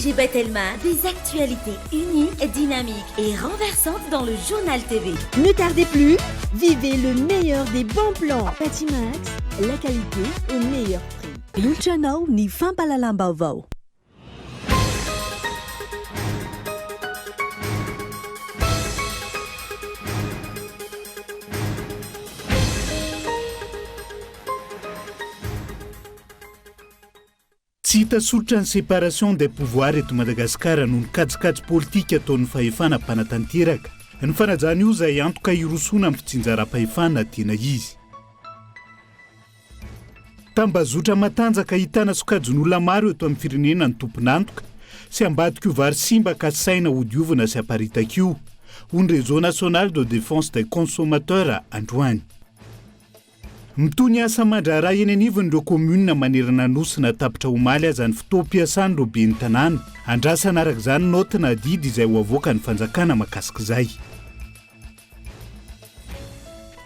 JB Telma, des actualités unies, dynamiques et renversantes dans le journal TV. Ne tardez plus, vivez le meilleur des bons plans. Patimax, la qualité au meilleur prix. Ilchanao ni fampalalam Vaovao. Tsy hita sotra ny séparation des pouvoirs eto Madagasikara noho ny kajikajy politika ataon'ny fahefana mpanatanteraka. Ny fanajana io izay antoka hirosona amin'ny fitsinjaram-pahefana tena izy. Tambazotra matanjaka hitana sokajin'olona maro eto amin'ny firenena ny tompon'antoka sy ambadika io vary simba ka saina hodiovina sy aparitaka io ho ny réseau national de défense des consommateurs androany. Mitony asa mandraharaha eny anivony ireo komuna manerana nosina tapitra omaly aza ny fotoam-piasany ireo ben'ny tanàna. Andrasana araka izany notina adidy izay ho avoaka ny fanjakana mahakasika izay.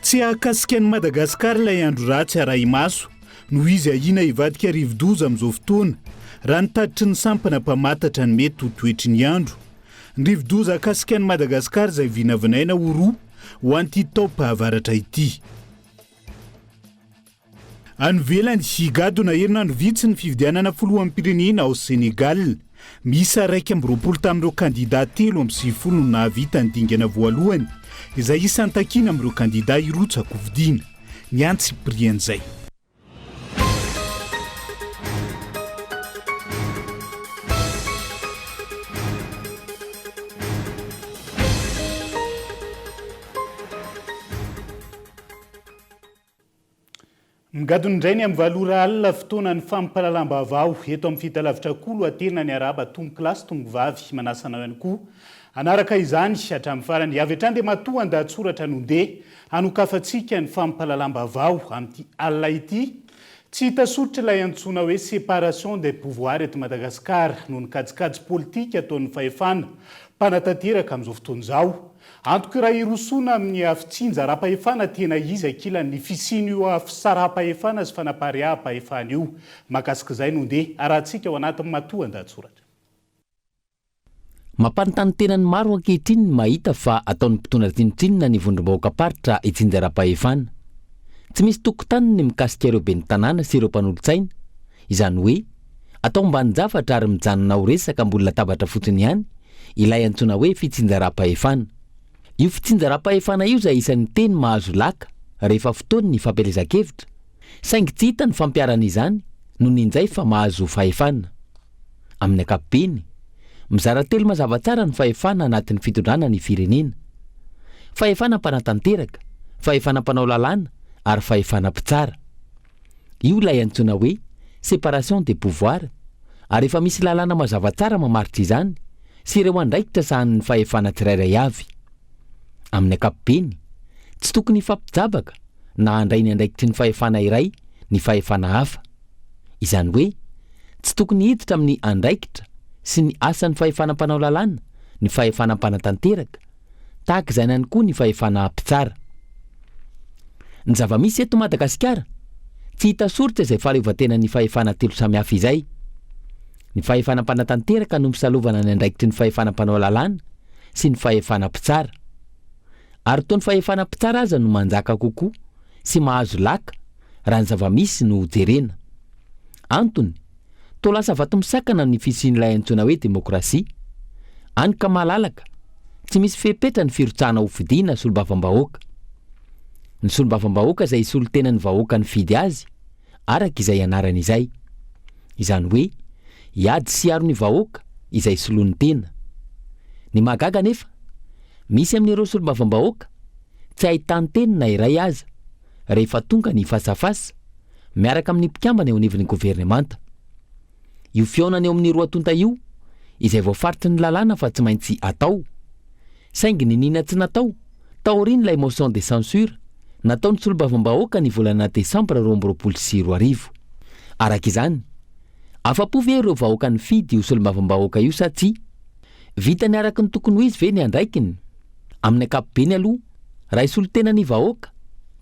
Tsy ahakasika an'i Madagasikara ilay andro ratsy arahi-maso noho izy ahina hivadika rivo-doza amin'izao fotoana raha nitaditry ny sampana mpamatatra ny mety ho toetry ny andro. Ny rivo-doza ahakasika an'i Madagasikara izay vinavinaina ho roa ho an'ity taom-pahavaratra ity. Any velany higado na herinandro vitsy ny fifidianana filohan'ny pirenena ao Senegal. Misy 120 tamin'ireo kandida 3 no nahavita ny dingana voalohany izay isan'ny takiana amin'ireo kandida hirotsaka ho vidiana. Ny antsy prian'izay. Migadony indray ny amin'ny valora alina fotoana ny fampalalam-baovao eto amin'ny fitalavitra Kolo atena ny araba tomboky lasy tomboky vavy manasana ihany koa. Anaraka izany hatramin'ny farany avy hatrany dia matoa andahatsoratra nondeha hanokafantsika ny fampalalam-baovao amin'ity alina ity. Tsy hita sotra ilay antsoina hoe séparation des pouvoirs eto Madagasikara noho ny kajikajy politika ataon'ny fahefana mpanatanteraka amin'izao fotoana izao. Antoka raha hirosona amin'ny fitsinjaram-pahefana tena izy ankilan'ny fisiny io fisaraha-pahefana sy fanapareha-pahefana io. Mahakasika izay nondeha arahantsika ao anatin'ny matoa andahatsoratra. Mampanontany tena ny maro ankehitriny ny mahita fa ataon'ny mpitondra tsinotsinona ny vondrom-bahoaka paritra itsinjaram-pahefana. Tsy misy tokotany ny mikasika ireo ben'ny tanàna sy ireo mpanolontsaina. Izany hoe atao mbanin-javatra ary mijanona ho resaka ambony latabatra fotsiny ihany ilay antsoina hoe fitsinjaram-pahefana. Io fitsinjaram-pahefana io izay isan'ny teny mahazo laka rehefa fotoany ny fampielezan-kevitra. Saingy tsy hita ny fampiarana izany noho ninjay fa mahazo fahefana. Amin'ny ankapobeny, mizara telo mazava tsara ny fahefana anatin'ny fitondrana ny firenena. Fahefana mpanatanteraka, fahefana mpanao lalàna ary fahefana mpitsara. Io ilay antsoina hoe séparation des pouvoirs ary efa misy lalàna mazava tsara mamaritra izany sy ireo andraikitra sahan'ny fahefana tsirairay avy. Amin'ny ankapobeny, tsy tokony hifampijabaka na handray ny andraikitry ny fahefana iray ny fahefana hafa. Izany hoe tsy tokony hiditra amin'ny andraikitra sy ny asan'ny fahefana mpanao lalàna ny fahefana mpanatanteraka tahaka izany ihany koa ny fahefana mpitsara. Ny zava-misy eto Madagasikara tsy hita soritra izay fahaleovantena ny fahefana telo samihafa izay. Ny fahefana mpanatanteraka no misalovana ny andraikitry ny fahefana mpanao lalàna sy ny fahefana mpitsara. Ary toa ny fahefana mpitsara aza no manjaka kokoa sy mahazo laka raha ny zava-misy no jerena. Antony, toa lasa vato misakana ny fisin'ilay antsoina hoe demokrasia. Any ka malalaka, tsy misy fepetra ny firotsahana ho fidiana solombavambahoaka. Ny solombavambahoaka izay solotena ny vahoaka ny fidy azy araka izay anarany izay. Izany hoe hiady sy aro ny vahoaka izay soloany tena. Ny mahagaga nefa, misy amin'ireo solombavambahoaka tsy ahitany tenina iray aza rehefa tonga ny fasafasa miaraka amin'ny mpikambana eo anivon'ny governemanta. Io fiaonana eo amin'ny roatonta io izay voafaritry ny lalàna fa tsy maintsy atao. Saingy ny nina tsy natao taoriany ilay motion de censure nataon'ny solombavambahoaka ny volana Desambra 2024. Araka izany, afa-po ve ireo vahoaka ny fidy io solombavambahoaka io sa tsy? Vita ny araka ny tokony ho izy ve ny andraikiny? Amin'ny ankapobeny aloha, raha isolotena ny vahoaka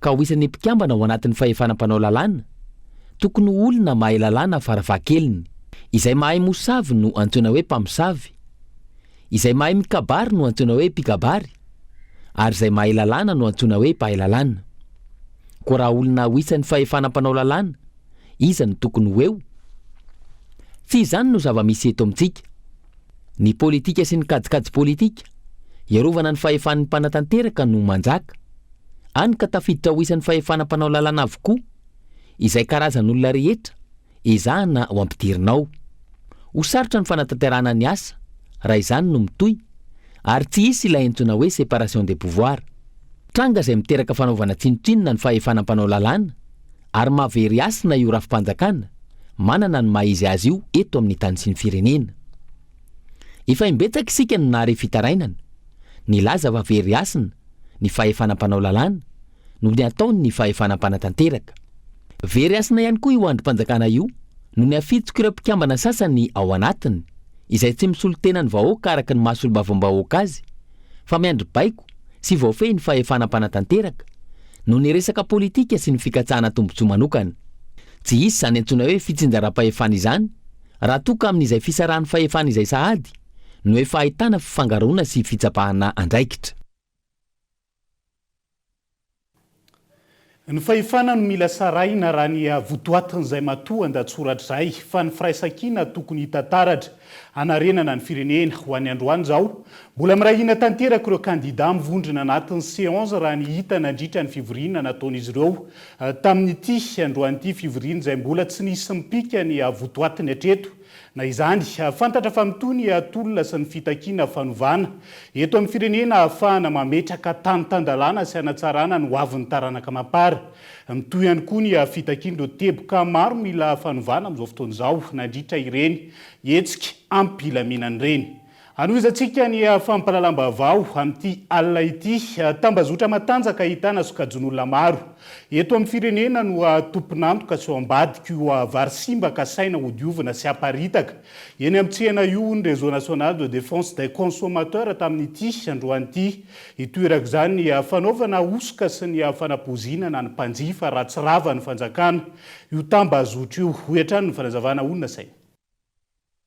ka ho isan'ny mpikambana ao anatin'ny fahefana mpanao lalàna, tokony olona mahay lalàna farafahakeliny. izay mahay mosavy no antsoina hoe mpamosavy, izay mahay mikabary no antsoina hoe mpikabary, ary izay mahay lalàna no antsoina hoe mpahay lalàna. Ko raha olona ho isan'ny fahefana mpanao lalàna, iza no tokony ho eo? Tsy izany no zava-misy eto amintsika. Ny politika sy ny kajikajy politika iarovana ny fahefan'ny mpanatanteraka no manjaka, any ka tafiditra ho isan'ny fahefana mpanao lalàna avokoa, izay karazan'olona rehetra ezahana ho ampidirinao. Ho sarotra ny fanatanterahana ny asa raha izany no mitohy, ary tsy hisy ilay antsoina hoe séparation des pouvoirs. Tranga izay miteraka fanaovana tsinotsinona ny fahefana mpanao lalàna, ary mahavery asina io rafim-panjakana, manana ny maha-izy azy io eto amin'ny tany sy ny firenena. Efa imbetsaka isika no nahare fitarainana, ny laza fa very asina ny fahefana mpanao lalàna no ny ataony ny fahefana mpanatanteraka. Very asina ihany koa io androm-panjakana io no ny afitsoko ireo mpikambana sasany ao anatiny, izay tsy misolo tena ny vahoaka araka ny mahasolo-bavambahoaka azy, fa miandry baiko sy vaofehy ny fahefana mpanatanteraka no ny resaka politika sy ny fikatsahana tombontsoa manokana. Tsy hisy izany antsoina hoe fitsinjaram-pahefana izany raha toka amin'izay fisarahan'ny fahefana izay sahady no efa ahitana fifangaroana sy fitsapahana andraikitra. Ny fahefana no mila saraina raha ny votoatin'izay matoa an-datsoratra izay, fa ny firaisan-kina tokony hitantaratra hanarenana ny firenena ho any androany izao. Mbola mirahina tanteraka ireo kandida mivondrona anatin'ny séance raha ny hita nandritra ny fivoriana nataon'izy ireo tamin'ity androanyity fivoriana izay mbola tsy nisy mipika ny votoatiny hatreto. Na izany fantatra fa mitony atolona sy ny fitakiana fanovana eto amin'ny firenena ahafahana mametraka tany-tandalàna sy hanatsarana ny hoavin'ny taranaka mapara. Mitoy ihany koa ny fitakian'ireo teboka maro mila fanovana amin'izao fotoana izao nandritra ireny hetsika ampilaminany ireny. Anoizantsika ny fampahalalam-baovao amin'ity alina ity, tambazotra matanjaka ahitana sokajon'olona maro eto amin'ny firenena no tompon'antoka sy ao ambadika io vary simba ka saina ho diovina sy haparitaka eny amin'ny tsena io ny réseau national de défense des consommateurs tamin'ity androanyity. Itoeraka izany ny fanaovana osoka sy ny fanapozinana ny mpanjifa raha tsy rava ny fanjakana. Io tambazotra io hoetrany ny fanazavana olona saina.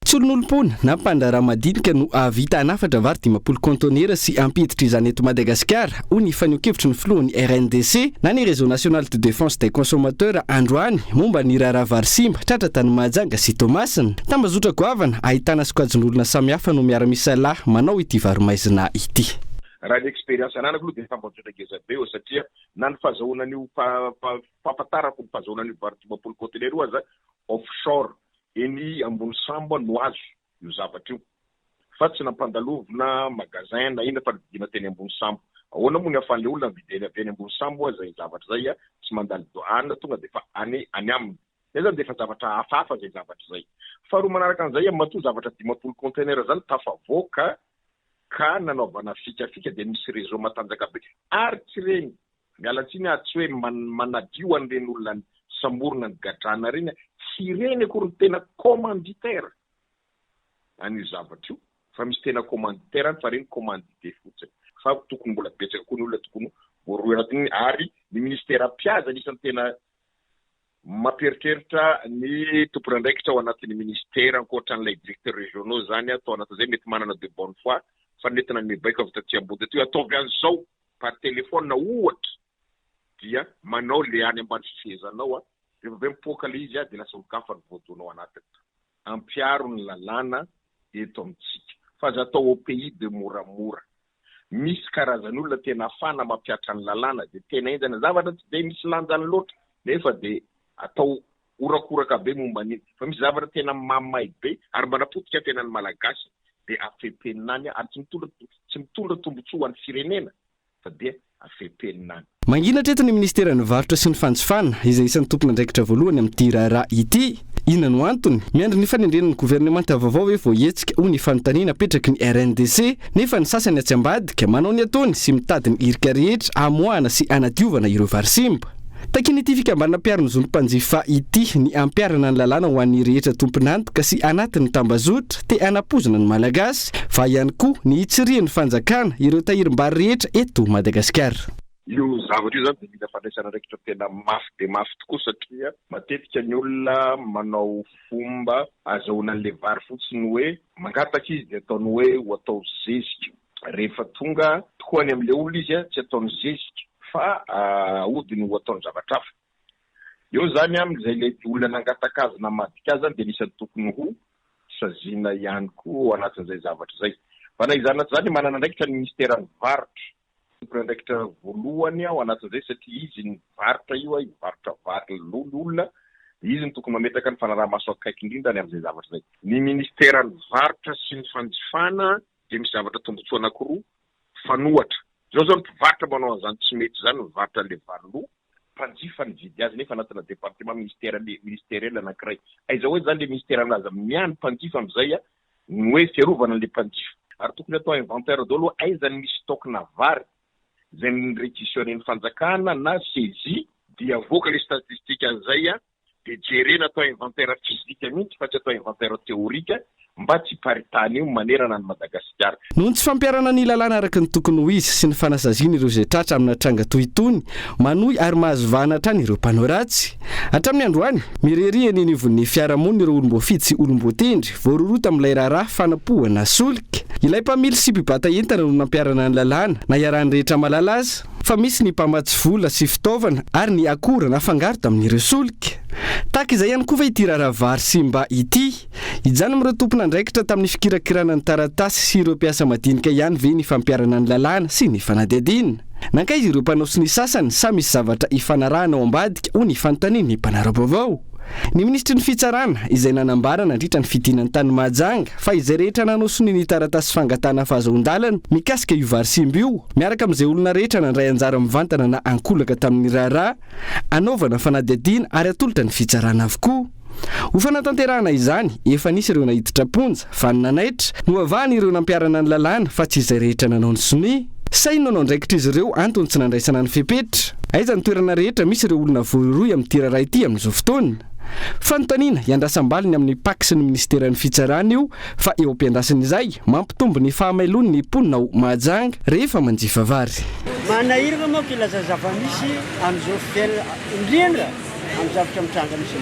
Tsolon'olom-pona na mpandraraha madinika no avita hanafatra vary 10 conteneur sy ampiditra izany eto Madagasikara ho ny faneho-kevitry ny filohan'ny RNDC na ny réseau national de défense des consommateurs androany momba ny raharaha vary simba tratra tany Mahajanga sy Tomasina. Tambazotra goavana ahitana sokajin'olona samihafa no miara-misalahy manao ity varomaizina ity. Raha ny expérience ananako aloha dia tambazotra ngeza be satria na ny fahazahoanan'io fahafantarako ny fahazahoanan'io vary 10 conteneur io aza offshore eny ambony sambo no azo io zavatra io fa tsy nampandalovina magasin na ina fa vidina teny ambony sambo. Ahoana moa ny afan'le olona videny avy eny ambony sambo zay zavatra zay tsy mandalo doana tonga dia fa any aminy zay zany dia efa zavatra hafahafa zay zavatra zay. Faharoa manaraka an'izay matoa zavatra 10 conteneur zany tafavoaka ka nanaovana fikafika dia misy réseau matanjaka be ary tsy reny mialatsiny tsy hoe manadio an'ireny olona samborona ny gadrana reny tsy reny akory ny tena commanditaire an'io zavatra io fa misy tena commanditaire fa reny commandité fotsiny fa tokony mbola betsaka koa ny olona tokony voaroy anatiny ary ny ministère piaza anisan'ny tena mamperitreritra ny tompon'andraikitra ao anatin'ny ministère ankoatran'ilay directeur régionaux zany atao anatin'izay mety manana de bonne foi fa nentina ny mibaiko avy taty ambody aty ataovy an'izao par téléphone ohatra dia manao le any ambany fifehezanao rehefa be mipoaka le izy dia lasa mikafa ny voadonao anatiny. Ampiaro ny lalàna eto amintsika fa aza atao au pays de moramora. Misy karazan'olona tena afana mampiatra ny lalàna dia tena enjana zavatra tsy dia misy lanjany loatra nefa dia atao orakoraka be momba an'iny fa misy zavatra tena mamay be ary manapotika tena ny malagasy dia afepenany ary tsy mitondra tombotsoa an'ny firenena fa dia afepenany. Mangina treto ny ministera ny varotra sy ny fanjifana izay isan'ny tompon'andraikitra voalohany amin'ity raharaha ity. Inona no antony? Miandry ny fanendrenan'ny gouvernemanta vaovao hoe voahetsika ho ny fanontaniana apetraky ny RNDC nefa ny sasany atsy ambadika manao ny ataony sy mitady ny irika rehetra amoahana sy anadiovana ireo vary simba. Takiny ity fikambanana mpiarana zon'ny mpanjifa ity ny ampiarana ny lalàna ho an'ny rehetra tompon'antoka sy anatin'ny tambazotra te anapozana ny malagasy fa ihany koa ny hitsirian'ny fanjakana ireo tahirim-bary rehetra eto Madagasikara. io zavatra io zany de mila fandraisana raikitra tena mafy de mafy tokoa satria matetika ny olona manao fomba azahoana an'le vary fotsiny hoe mangataka izy de ataony hoe ho atao zezika. Rehefa tonga tokoa any am'le olona izy tsy ataony zezika fa ahodiny ho ataony zavatra hafa. Eo zany am'izay le olona nangataka azy na madika azy zany de nisany tokony ho saziana ihany koa ao anatin'izay zavatra zay. Fa na izany zany manana andraikitra ny ministeran'ny varotra. Andraikitra voalohany ao anatin'izay satria izy ny varotra io varotra vary olona izy ny tokony mametaka ny fanaraha-maso akaiky indrindra any amin'izay zavatra zay. Ny ministeran'ny varotra sy ny fanjifana de misy zavatra tombotsoa anankiroa fanohatra. Zao zao ny mpivarotra manao an'izany tsy mety zany mivarotra le varilo mpanjifa ny vidy azy nefa anatina département ministériel anankiray. Aiza hoe zany le ministère anazy miany mpanjifa am'izay ny hoe fiarovana an'le mpanjifa. Ary tokony atao inventaire daholo aiza ny misy stockna vary zay nirequisitionné ny fanjakana na saisie dia avoaka le statistique an'izay de jerena atao inventaire physique mihitsy fa tsy atao inventaire théorique mba tsy paritany io manerana ny Madagasikara. Noho ny tsy fampiarana ny lalàna araka ny tokony ho izy sy ny fanasaziana ireo zay tratra amina tranga toy itony manohy ary mahazo vahana hatrany ireo mpanao ratsy. Hatramin'ny androany mirery eny anivon'ny fiarahamonina ireo olom-boafidy sy olom-boatendry voarorota amin'ilay raharaha fanapohana solika. Ilay mpamily sy mpibata entana no nampiarana ny lalàna na iarahan'ny rehetra malala azy fa misy ny mpamatsy vola sy fitaovana ary ny akora nafangaro tamin'ireo solika. Tahaka izay ihany koa va ity raharaha vary simba ity. Ijany amin'ireo tompona andraikitra tamin'ny fikirakirana ny taratasy sy ireo mpiasa madinika ihany ve ny fampiarana ny lalàna sy ny fanadihadiana. Nankaiza ireo mpanao sy ny sasany sa misy zavatra ifanarahana ao ambadika ho ny fanontaniany ny mpanara vaovao. Ny ministry ny fitsarana izay nanambara nandritra ny fidinan'ny tany Mahajanga fa izay rehetra nanao soniny taratasy fangatana fahazoan-dalana mikasika io vary simba io miaraka amin'izay olona rehetra nandray anjara mivantana na ankolaka tamin'ny raharaha anaovana fanadihadiana ary atolotra ny fitsarana avokoa. Ho fanatanterahana izany efa nisy ireo nahiditra ponja fa ny nanaitra no avahany ireo nampiarana ny lalàna fa tsy izay rehetra nanao ny sonia. Saina nanao ndraikitra izy ireo antony tsy nandraisana ny fepetra. Aiza ny toerana rehetra misy ireo olona voaroy amin'ny tiraraha ity amin'izao fotoana. Fanontaniana iandrasam-baliny amin'ny paky sy ny ministeran'ny fitsarana io fa eo am-piandrasana izay mampitombo ny fahamailoany ny mponina ao Mahajanga rehefa manjifa vary. Manahirana moa ilaza zava-misy amin'izao fiainana indrindra amin'ny zavatra mitranga misy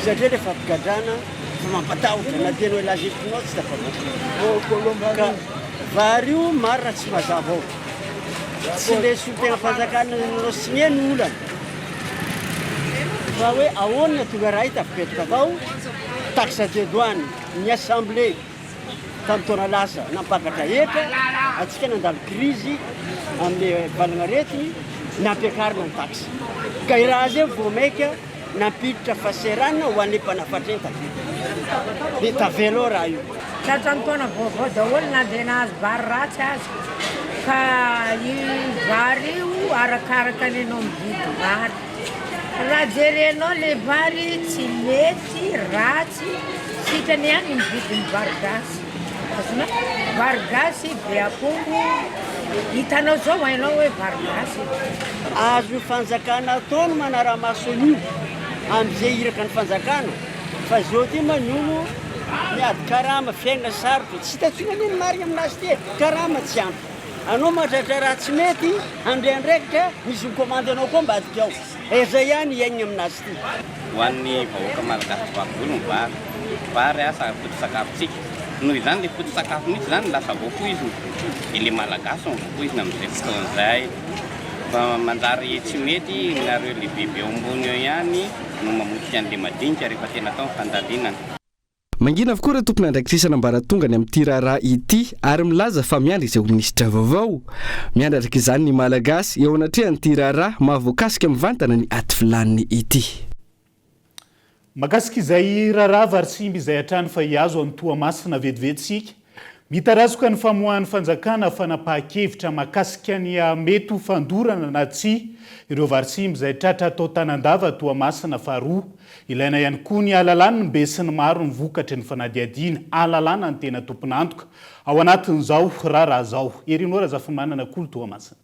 satria rehefa ampigadrana fa mampatahotra na tena hoe lazetinao tsy tafamatra ka vary io marina tsy mazava ao tsy le sotegna fanjakana nanao signeny olana fa hoe ahoana tonga raha hita fipetraka avao taxe de douane ny assemblée tamin'ny taona lasa nampakatra etra atsika nandalo crise amin'ny valagna retiny nampiakarina ny taxe ka i raha zay vao maika nampiditra faserana ho an'le mpanafatrentana de tavelo raha io tratrany taona vaovao daholo nandeha nahazo vary ratsy azy ka i vary io arakaraka ny anao mividy vary raha jerenao le vary tsy mety ratsy sitrany ihany mividy ny vary gasy azona vary gasy be apongo hitanao zao hainao hoe vary gasy azo fanjakana ataony manara-maso an'io amin'izay iraka ny fanjakana fa zao ty manolo miady karama fiaina sarotra tsy hitatsona neny marina aminazy ty karama tsy ampy anao mahatratra raha tsy mety andriandraikitra misy mikomande anao koa mbadika ao zay ihany iaigna aminazy ty ho an'ny vahoaka malagasy vakolo ny vary asa foto sakafotsika noho izany le foto sakafo mihitsy zany lasa voako izy de le malagasy voako izy amin'izay fotoan'izay fa manjary tsy mety nareo le bebe eo ambony eo ihany no mamotika an'le madinika rehefa tena atao fandadinana. Mangina avokoa ireo tompona andraikitrisana ambaratongany amin'ity raharaha ity ary milaza fa miandry izay ministra vaovao. Miandratrika izany ny malagasy eo anatrehan'ity raharaha mahavoakasika mivantana ny aty filaniny ity. Makasika izay raharaha vary simba izay hatrany fa hiazo amin'ny toamasina vetivetsika. Mitarazoka ny famoahan'ny fanjakana fanapahan-kevitra makasika ny mety ho fandorana na tsy ireo vary simba izay tratra atao Tanandava toamasina faharoa. Ilaina ihany koa ny alalàna ny be sy ny maro ny vokatry ny fanadihadiana alalàna ny tena tompon'antoka ao anatin'izao raharaha zao. Erinora zafimanana kolo toamasina.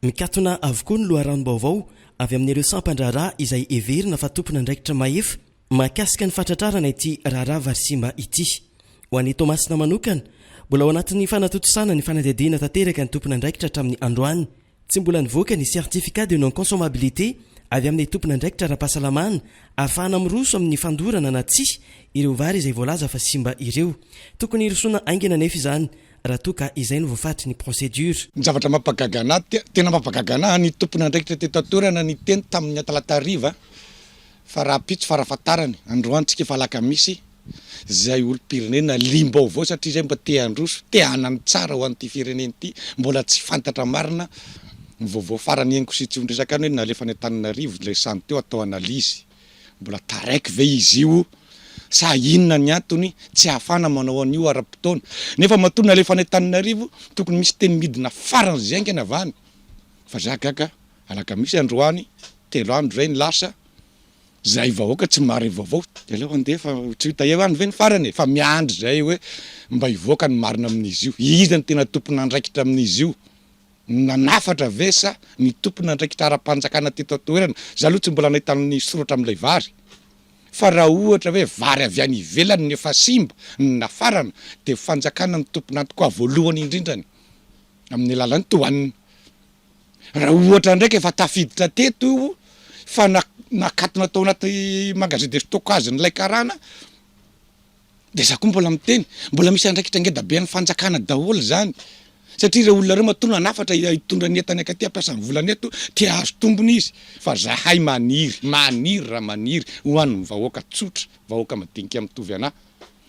Mikatona avokoa ny loharanom-baovao avy amin'ireo sampan-draharaha izay everina fa tompona andraikitra mahefa mahakasika ny fatratrarana ity raharaha vary simba ity. Ho an'ny toamasina manokana mbola ao anatin'ny fanatotosana ny fanadihadiana tanteraka ny tompona andraikitra hatramin'ny androany tsy mbola nivoaka ny certificat de non consommabilité avy amin'ny tompona ndraikitra ara-pahasalamana ahafahana miroso amin'ny fandorana na tsy ireo vary izay voalaza fa simba ireo tokony irosoana aingana nefa izany raha toa ka izay no voafatry ny procédure. Ny zavatra mampagaga anahy tena mampagaga anahy ny tompona ndraikitra teto atorana ny teny tamin'ny atalatariva fa raha pitso farafatarany androantsika efa alakamisy zay olo-pirenena limbaovao satria zay mba te handroso te hanany tsara ho an'ity firenena ity mbola tsy fantatra marina ny vaovao farany eny kositsy ndresaka any hoe nalefa ny Antananarivo ilay sany teo atao analizy mbola taraiky ve izy io sa inona ny antony tsy hafana manao an'io ara-potoana nefa matoa nalefa ny Antananarivo tokony misy teny midina farany zay angena avany fa za gaga alakamisy androany 3 andro zay ny lasa zay vahoaka tsy mary vaovao de aleo andeha fa tsy hita eo any ve ny farany fa miandry zay hoe mba hivoaka ny marina amin'izy io izy ny tena tompona andraikitra amin'izy io nanafatra vesa ny tompona andraikitra ara-panjakana teto atoerana za aloha tsy mbola nahitany ny soratra amin'ilay vary fa raha ohatra hoe vary avy any ivelany ny efa simba ny nafarana de fanjakana ny tompona tokoa voalohany indrindrany amin'ny alalany tohaniny raha ohatra ndraiky efa tafiditra teto io fa nakatona tao anaty magasin de stockage n'ilay karana de za koa mbola miteny mbola misy andraikitra ngeda be ny fanjakana daholo zany satria ireo olona reo matoa nanafatra hitondra ny entany akaty ampiasa ny volana eto tia azo tombony izy fa zahay maniry raha maniry ho an'ny vahoaka tsotra vahoaka madinika mitovy anahy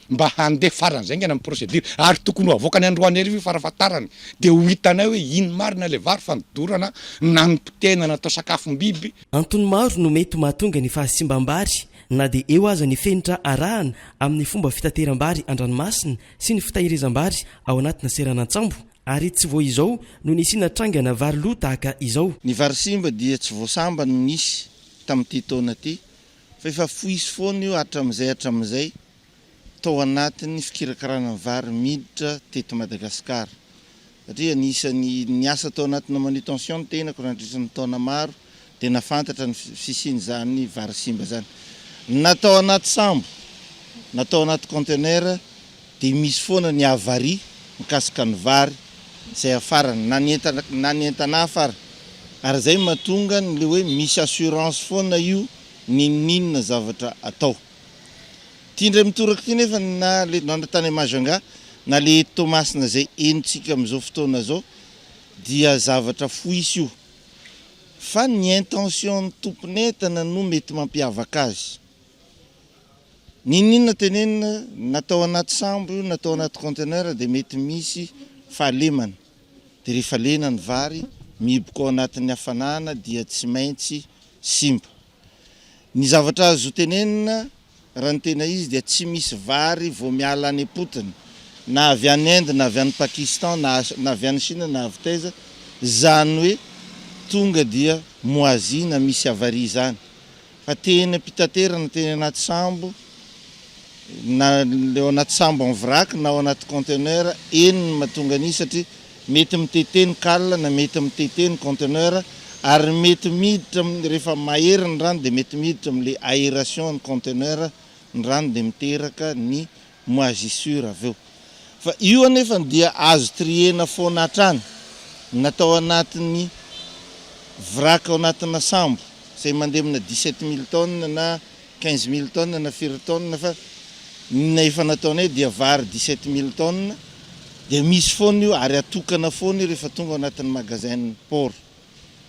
mba handeha farany zay ngena amin'ny procédure ary tokony ho avoaka ny androany arivo farafatarany de ho hitanay hoe ino marina le vary fa nidorana na ny potehana natao sakafom-biby. Antony maro no mety mahatonga ny fahasimbam-bary na de eo aza ny fenitra arahana amin'ny fomba fitateram-bary an-dranomasina sy ny fitahirizam-bary ao anatina seranantsambo ary tsy vo izao no nisina trangana vary loha tahaka izao. Ny vary simba dia tsy voasamba no nisy tamin'ity taona ty fa efa foisy foana io hatramin'izay tao anatin'ny fikirakarana vary miditra teto Madagasikara satria nisany niasa tao anatina manutention tena ko nandritran'ny taona maro de nafantatra ny fisiany zany vary simba zany natao anaty sambo natao anaty conteneur de misy foana ny avarie mikasika ny vary zay afarany na ny entana afara ary zay mahatonga le hoe misy assurance foana io ninona zavatra atao tindray mitoraka ty nefa na le tany Majunga na le Tomasina zay enitsika am'izao fotoana zao dia zavatra foisy io fa ny intention ny tomponentana no mety mampiavaka azy ninona tenenina natao anaty sambo io natao anaty conteneur de mety misy fahalemana de rehefa lena ny vary miboka ao anatin'ny hafanana dia tsy maintsy simba. Ny zavatra azo tenenina raha ny tena izy dia tsy misy vary vao miala any potiny na avy any Inde na avy any Pakistan na avy any Chine na avy taiza zany hoe tonga dia moisi na misy avarie zany fa tena pitaterana tena anaty sambo na leo anaty sambo en vrac na ao anaty conteneur eny mahatonga an'io satria mety miteteny kala na mety miteteny conteneur ary mety miditra rehefa mahery ny rano de mety miditra amin'le aération ny conteneur ny rano de miteraka ny moisissure aveo fa io anefa dia azo triena foana hatrany natao anatin'ny vrac ao anatina sambo zay mandeha amina 17 000 tonnes na 15 000 tonnes na 4 tonnes fa na efa nataonay dia vary 17 000 tonnes de misy foana io ary atokana foana rehefa tonga ao anatin'ny magasin port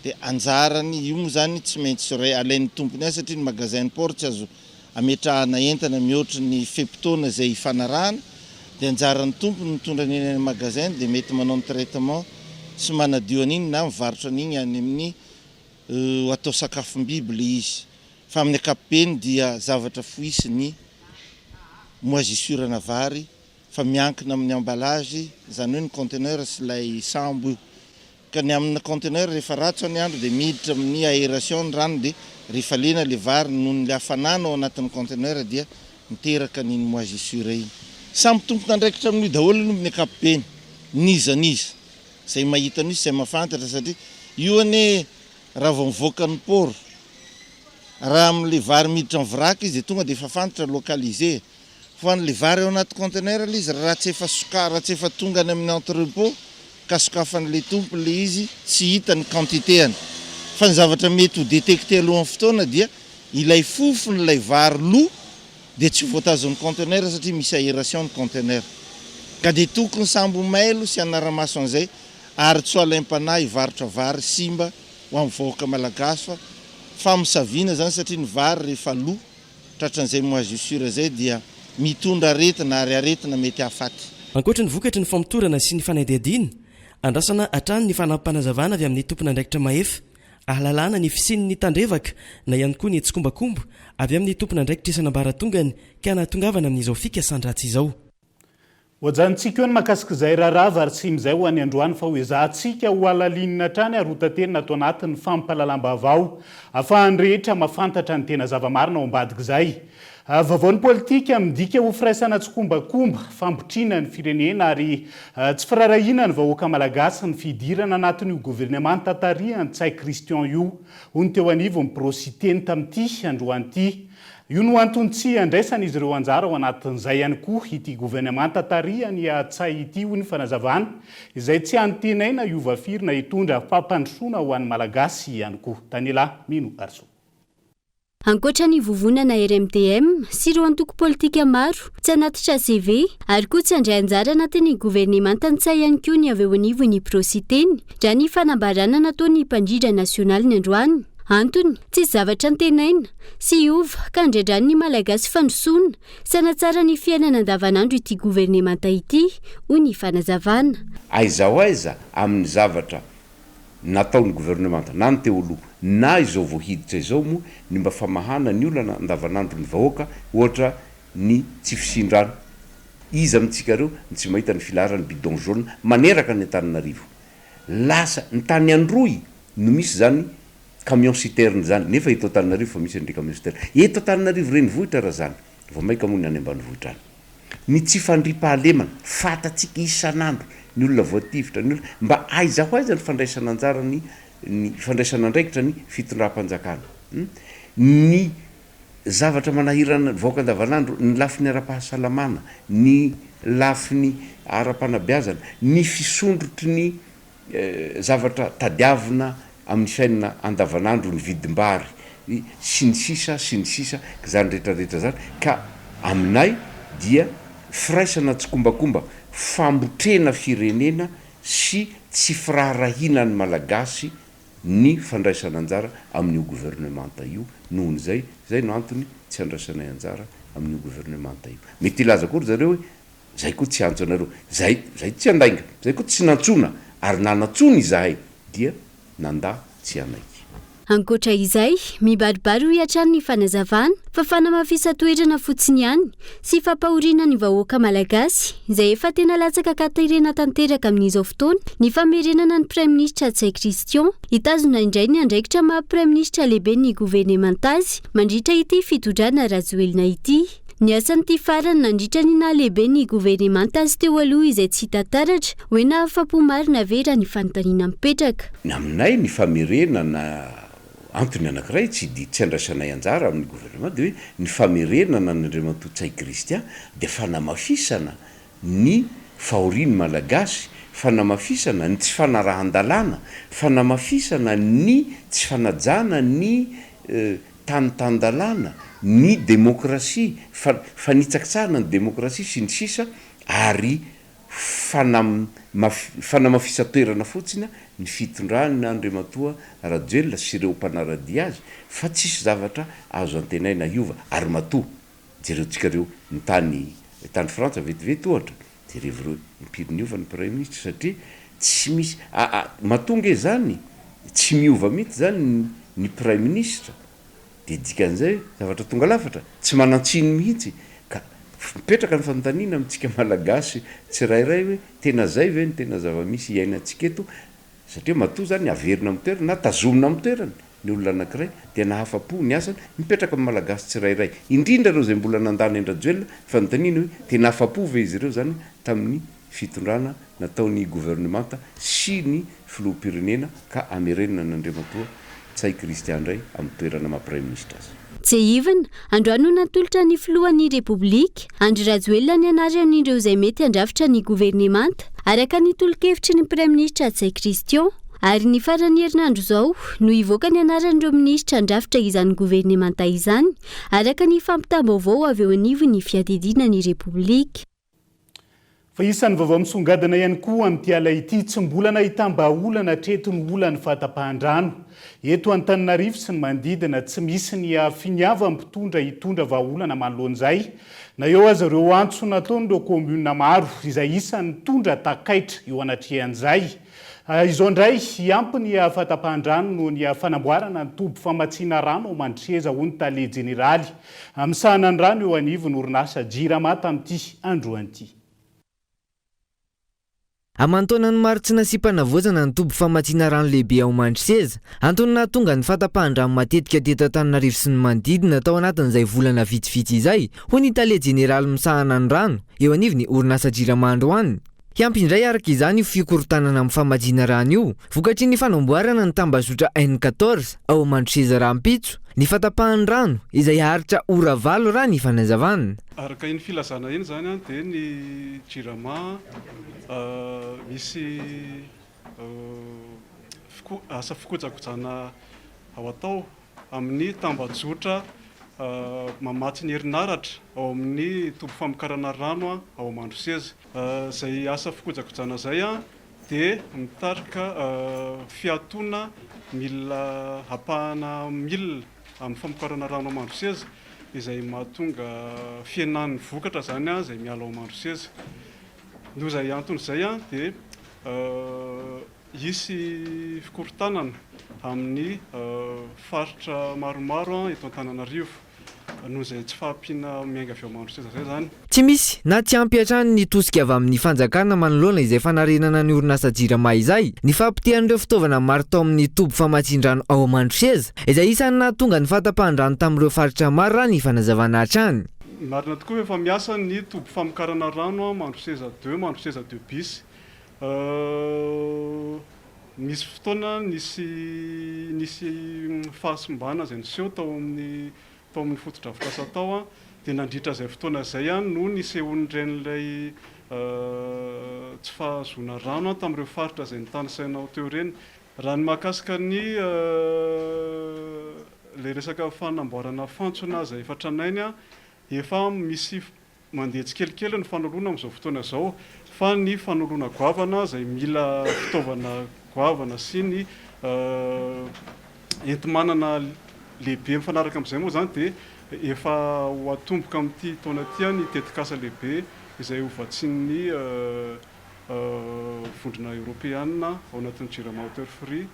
de anjarany io moa zany tsy maintsy ray alain'ny tompony azy satria ny magasin port tsy azo ametrahana entana mihoatra ny fepitona zay fanarahana de anjaran'ny tompony mitondra ny eny magasin de mety manao ny traitement sy manadio an'iny na mivarotra an'iny any amin'ny atao sakafom-biby le izy fa amin'ny ankapobeny dia zavatra foisy ny moisissure na vary fa miankina amin'ny emballage zany hoe ny conteneur sy lay sambo io ka ny amin'ny conteneur rehefa ratso ny andro de miditra amin'ny aération ny rano de rehefa lena le vary noho ny hafanana ao anatin'ny conteneur dia miteraka ny moisissure iny samby tompona andraikitra amin'io daholo no amin'ny ankapobeny niza zay mahita an'io zay mafantatra satria io ane raha vao mivoaka ny port raha amin'le vary miditra ny vrac izy de tonga de efa fantatra localisé fa ny le vary ao anaty conteneur izy raha tsy efa soka raha tsy efa tonga any amin'ny entrepôt sokasokafan'le tompo le izy tsy hita ny quantitéany fa ny zavatra mety ho détecté alohan'ny fotoana dia ilay fofon'ilay vary lo dia tsy voatazon'ny conteneur satria misy aération ny conteneur ka dia tokony sambo mailo sy anaramaso an'izay ary tsy alaim-panahy hivarotra vary simba ho amin'ny vahoaka malagasy fa famisaviana zany satria ny vary rehefa lo tratran'izay moisissure zay dia mitondra aretina ary aretina mety hahafaty. Ankoatra ny vokatry ny famotorana sy ny fanadiadiana, andrasana hatrany ny fanampanazavana avy amin'ny tompona andraikitra mahefa, ahalalana ny fisin'ny tandrevaka na ihany koa ny etsik'ombakombo avy amin'ny tompona andraikitra isanambaratongany ka nahatongavana amin'izao fikasan-dratsy izao. Ojantsika eo ny makasika izay raharaha ary tsy mizay ho any androany fa hoe zahantsika ho alalinina trany arotateny natao anatin'ny fampahalalam-baovao ahafahan'ny rehetra mahafantatra ny tena zavamarina ao ambadika izay. Vaovao ny politika midika ho firaisana tsokombakomba fampitriana ny firenena ary tsy firarahina ny vahoaka malagasy ny fidirana anatin'io gouvernemanta tatarihan'ny tsay Christian io hony teo anivo ny prositeny tamin'ity androany ity. Io no antony tsy andraisana izy ireo anjara ao anatin'izay ihany koa ity gouvernemanta tarihany tsay ity ho ny fanazavana izay tsy anotenaina iovafirina hitondra fampandrosoana ho an'ny malagasy ihany koa. Tanela Mino Arso. Ankoatra ny vovonana RMTM sy ireo antoko politika maro tsy anatitra CV ary koa tsy andray anjara anatin'ny gouvernemanta tsay ihany koa ny avy eo anivo ny prositeny raha ny fanambarana nataon'ny mpandrindra nasionaly ny androany. Antony tsy zavatra antenaina sy iova ka andradrany ny malagasy fandrosoana sanatsara ny fiainana andavanandro ity gouvernemanta ity ho ny fanazavana. Aiza ho aiza amin'ny zavatra nataon'ny gouvernemanta na ny teo aloha na izao voahiditra izao moa ny mba famahana ny olana andavanandro ny vahoaka ohatra ny tsy fisindrano. Izy amintsika reo ny tsy mahita ny filaharany bidon jaune maneraka ny Antananarivo. Lasa ny tany androy no misy zany camion citerne zany nefa eto Antananarivo fa misy an'ireo camion citerne. Eto Antananarivo renivohitra raha zany vao maika moa ny any ambanivohitra any. Ny tsy fandriampahalemana fatatsika isan'andro ny olona voatifitra ny olona mba aiza ho aiza ny fandraisana anjara ny fandraisana andraikitra ny fitondram-panjakana. Ny zavatra manahirana vahoaka andavanandro ny lafiny ara-pahasalamana, ny lafiny ara-panabeazana, ny fisondrotry ny zavatra tadiavina amin'ny fiainana andavanandro ny vidim-bary sy ny sisa zany rehetrarehetra zany ka aminay dia firaisana tsokombakomba fambotrena firenena sy tsy firaharahiana ny malagasy ny fandraisana anjara amin'io gouvernemanta io nohon' zay no antony tsy andraisanay anjara amin'io gouvernemanta io. Mety ilaza kory zareo hoe zay koa tsy antso anareo, zay tsy andainga, zay koa tsy nantsona ary nanantsona izahay dia nanda tsy anaiky. Ankoatra izay, mibaribary ho hiatrany ny fanazavana fa fanamafisatoerana fotsiny ihany sy fampahoriana ny vahoaka malagasy izay efa tena latsaka katerena tanteraka amin'izao fotoana ny famerenana ny Prime Ministre Tsay Christian hitazona indray ny andraikitra maha Prime Ministre lehibe ny gouvernemanta azy mandritra ity fitondrana rajoelina ity. Ny asan'ity farany nandritra ny nahalehibe ny gouvernemanta azy teo aloha izay tsy hita taratra hoe na afa-po marina ve raha ny fanontaniana mipetraka. Aminay ny famerenana antony anankiray tsy andraisanay anjara amin'ny gouvernement dia hoe ny famerenana ny Andriamatoa Tsay Christian dia fanamafisana ny fahoriany malagasy, fanamafisana ny tsy fanarahan-dalàna, fanamafisana ny tsy fanajana ny tanitan-dalàna, ny demokrasia, fanitsakitsahana ny demokrasia sy ny sisa ary fanamafisatoerana fotsiny ny fitondrany Andriamatoa rajoelina sy ireo mpanaradia azy fa tsisy zavatra azo antenaina hiova ary matoa jereontsika reo ny tany Frantsa vetivety ohatra jerevy reo impiry niova ny Prime Ministre satria tsy misy matonga zany tsy miova mihitsy zany ny Prime Ministre dia dikan'izay zavatra tonga lafatra tsy manantsiny mihitsy ka mipetraka ny fanontaniana amintsika malagasy tsirairay hoe tena zay ve ny tena zava-misy iainantsika eto satria matoa zany averina amin'ny toerana na tazomina amin'ny toerana ny olona anankiray dia nahafa-po ny asany mipetraka amin'ny malagasy tsirairay indrindra reo zay mbola nandany andrajoelina fanontaniana hoe tena hafa-po ve izy ireo zany tamin'ny fitondrana nataon'ny gouvernemanta sy ny filoham-pirenena ka amerenina n'Andriamatoa Tsay Christian indray amin'ny toerana maha Prime Ministre azy. tsy ivina androany no natolotra ny filohan'ny repoblika Andry Rajoelina ny anaran'ireo izay mety handrafitra ny governemanta araka ny tolo-kevitry ny praiminisitra Tsay Christian ary ny farany herinandro izao no ivoaka ny anaran'ireo minisitra handrafitra izany governemanta izany araka ny fampitam-baovao avy eo anivo ny fiadidina ny repoblika. Fa isan'ny vaovao misongadina ihany koa amin'ity ala ity tsy mbola nahitam-baolana hatreto ny olany fahatapahan-drano. Eto Antananarivo sy ny manodidina tsy misy ny finiava mpitondra hitondra vaolana manoloan'izay. Na eo aza ireo antso nataon'ireo komuna maro izay isan'ny tondra takaitra eo anatrehan'izay. Izao indray iampy ny fahatapahan-drano noho ny fanamboarana ny tobo famatsiana rano ao Mandriseza hoy ny tale jeneraly. Misahana ny rano eo anivon'ny orinasa Jirama tamin'ity androan'ity. Amantaonany maro tsy nasipana voazana ny tobo famatsiana rano lehibe ao Mandriseza, antony nahatonga ny fahatapahan-drano matetika teto Antananarivo sy ny manodidina tao anatin'izay volana vitsivitsy izay, hoy ny tale jeneraly misahana ny rano eo anivon'ny orinasa Jirama androany. Hiampy indray araka izany io fikorotanana amin'ny famatsiana rano io, vokatry ny fanamboarana ny tambazotra N14 ao Mandriseza Rampitso, ny fahatapahan rano izay haritra ora valo raha ny fanazavana. Araka iny filazana iny zany dia ny Jirama misy asa fikojakojana ao atao amin'ny tambazotra mamatsy ny herinaratra ao amin'ny tobo famokarana rano ao Mandriseza. Zay asa fikojakojana zay dia mitarika fiatoana mila hapahana milina amin'ny famokarana rano ao Mandriseza izay mahatonga fienan'ny vokatra zany zay miala ao Mandriseza. Noho izay antony izay dia hisy fikorotanana amin'ny faritra maromaro eto Antananarivo noho izay tsy fahampiana miainga avy ao Mandriseza zay zany. Tsy misy na tsy ampy hatrany ny tosika avy amin'ny fanjakana manoloana izay fanarenana ny orinasa Jirama izay ny fampitehan'ireo fitaovana maro tao amin'ny tobo famatsin-drano ao Mandriseza izay isan'ny nahatonga ny fahatapahan-drano tamin'ireo faritra maro raha ny fanazavana hatrany. Marina tokoa efa miasa ny tobo famokarana rano Mandriseza 2, Mandriseza 2 bis. Misy fotoana nisy fahasimbana izay niseho tao amin'ny foto-drafitrasa tao dia nandritra izay fotoana izay no nisehon'iren'ilay tsy fahazoana rano tamin'ireo faritra izay nitanisaina teo ireny. Raha ny mahakasika ny ilay resaka fanamboarana fantsona izay efa tranainy efa misy mandeha tsikelikely ny fanoloana amin'izao fotoana izao, fa ny fanoloana goavana izay mila fitaovana goavana sy ny enti-manana lehibe mifanaraka amin'izay moa zany dia efa ho atomboka amin'ity taona ity ny tetikasa lehibe izay hovatsian'ny vondrona Europeana ao anatin'ny Jirama Water Free.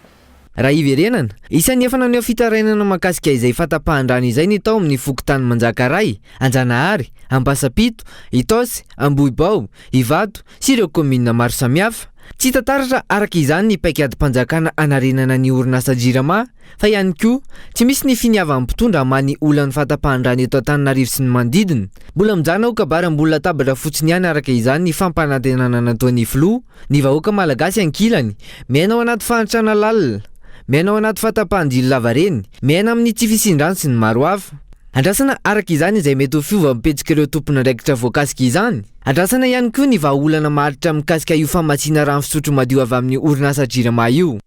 Raha iverenana, isan'ny efa naneho fitarainana mahakasika izay fahatapahan-drano izay ny tao amin'ny fokotany Manjakaray, Anjanahary, Ampasapito, Itosy, Ambohibao, Ivato sy ireo komina maro samihafa. Tsy tantaratra araka izany ny paikady-mpanjakana anarenana ny orinasa Jirama, fa ihany koa tsy misy ny finiava mpitondra hamany olany fahatapahan-drano eto Antananarivo sy ny manodidina. Mbola mijana ho kabary ambony latabatra fotsiny ihany araka izany ny fampanantenana nataon'ny filoha, ny vahoaka malagasy ankilany, miaina ao anaty fahantrana lalina, miaina ao anaty fahatapahan-jilo lava reny, miaina amin'ny tsy fisin-drano sy ny maro hafa. Andrasana araka izany izay mety ho fiova mipetsika ireo tompona andraikitra voakasika izany. Andrasana ihany koa ny vahaolana maharitra mikasika io famatsiana rano fisotro madio avy amin'ny orinasa Jirama io.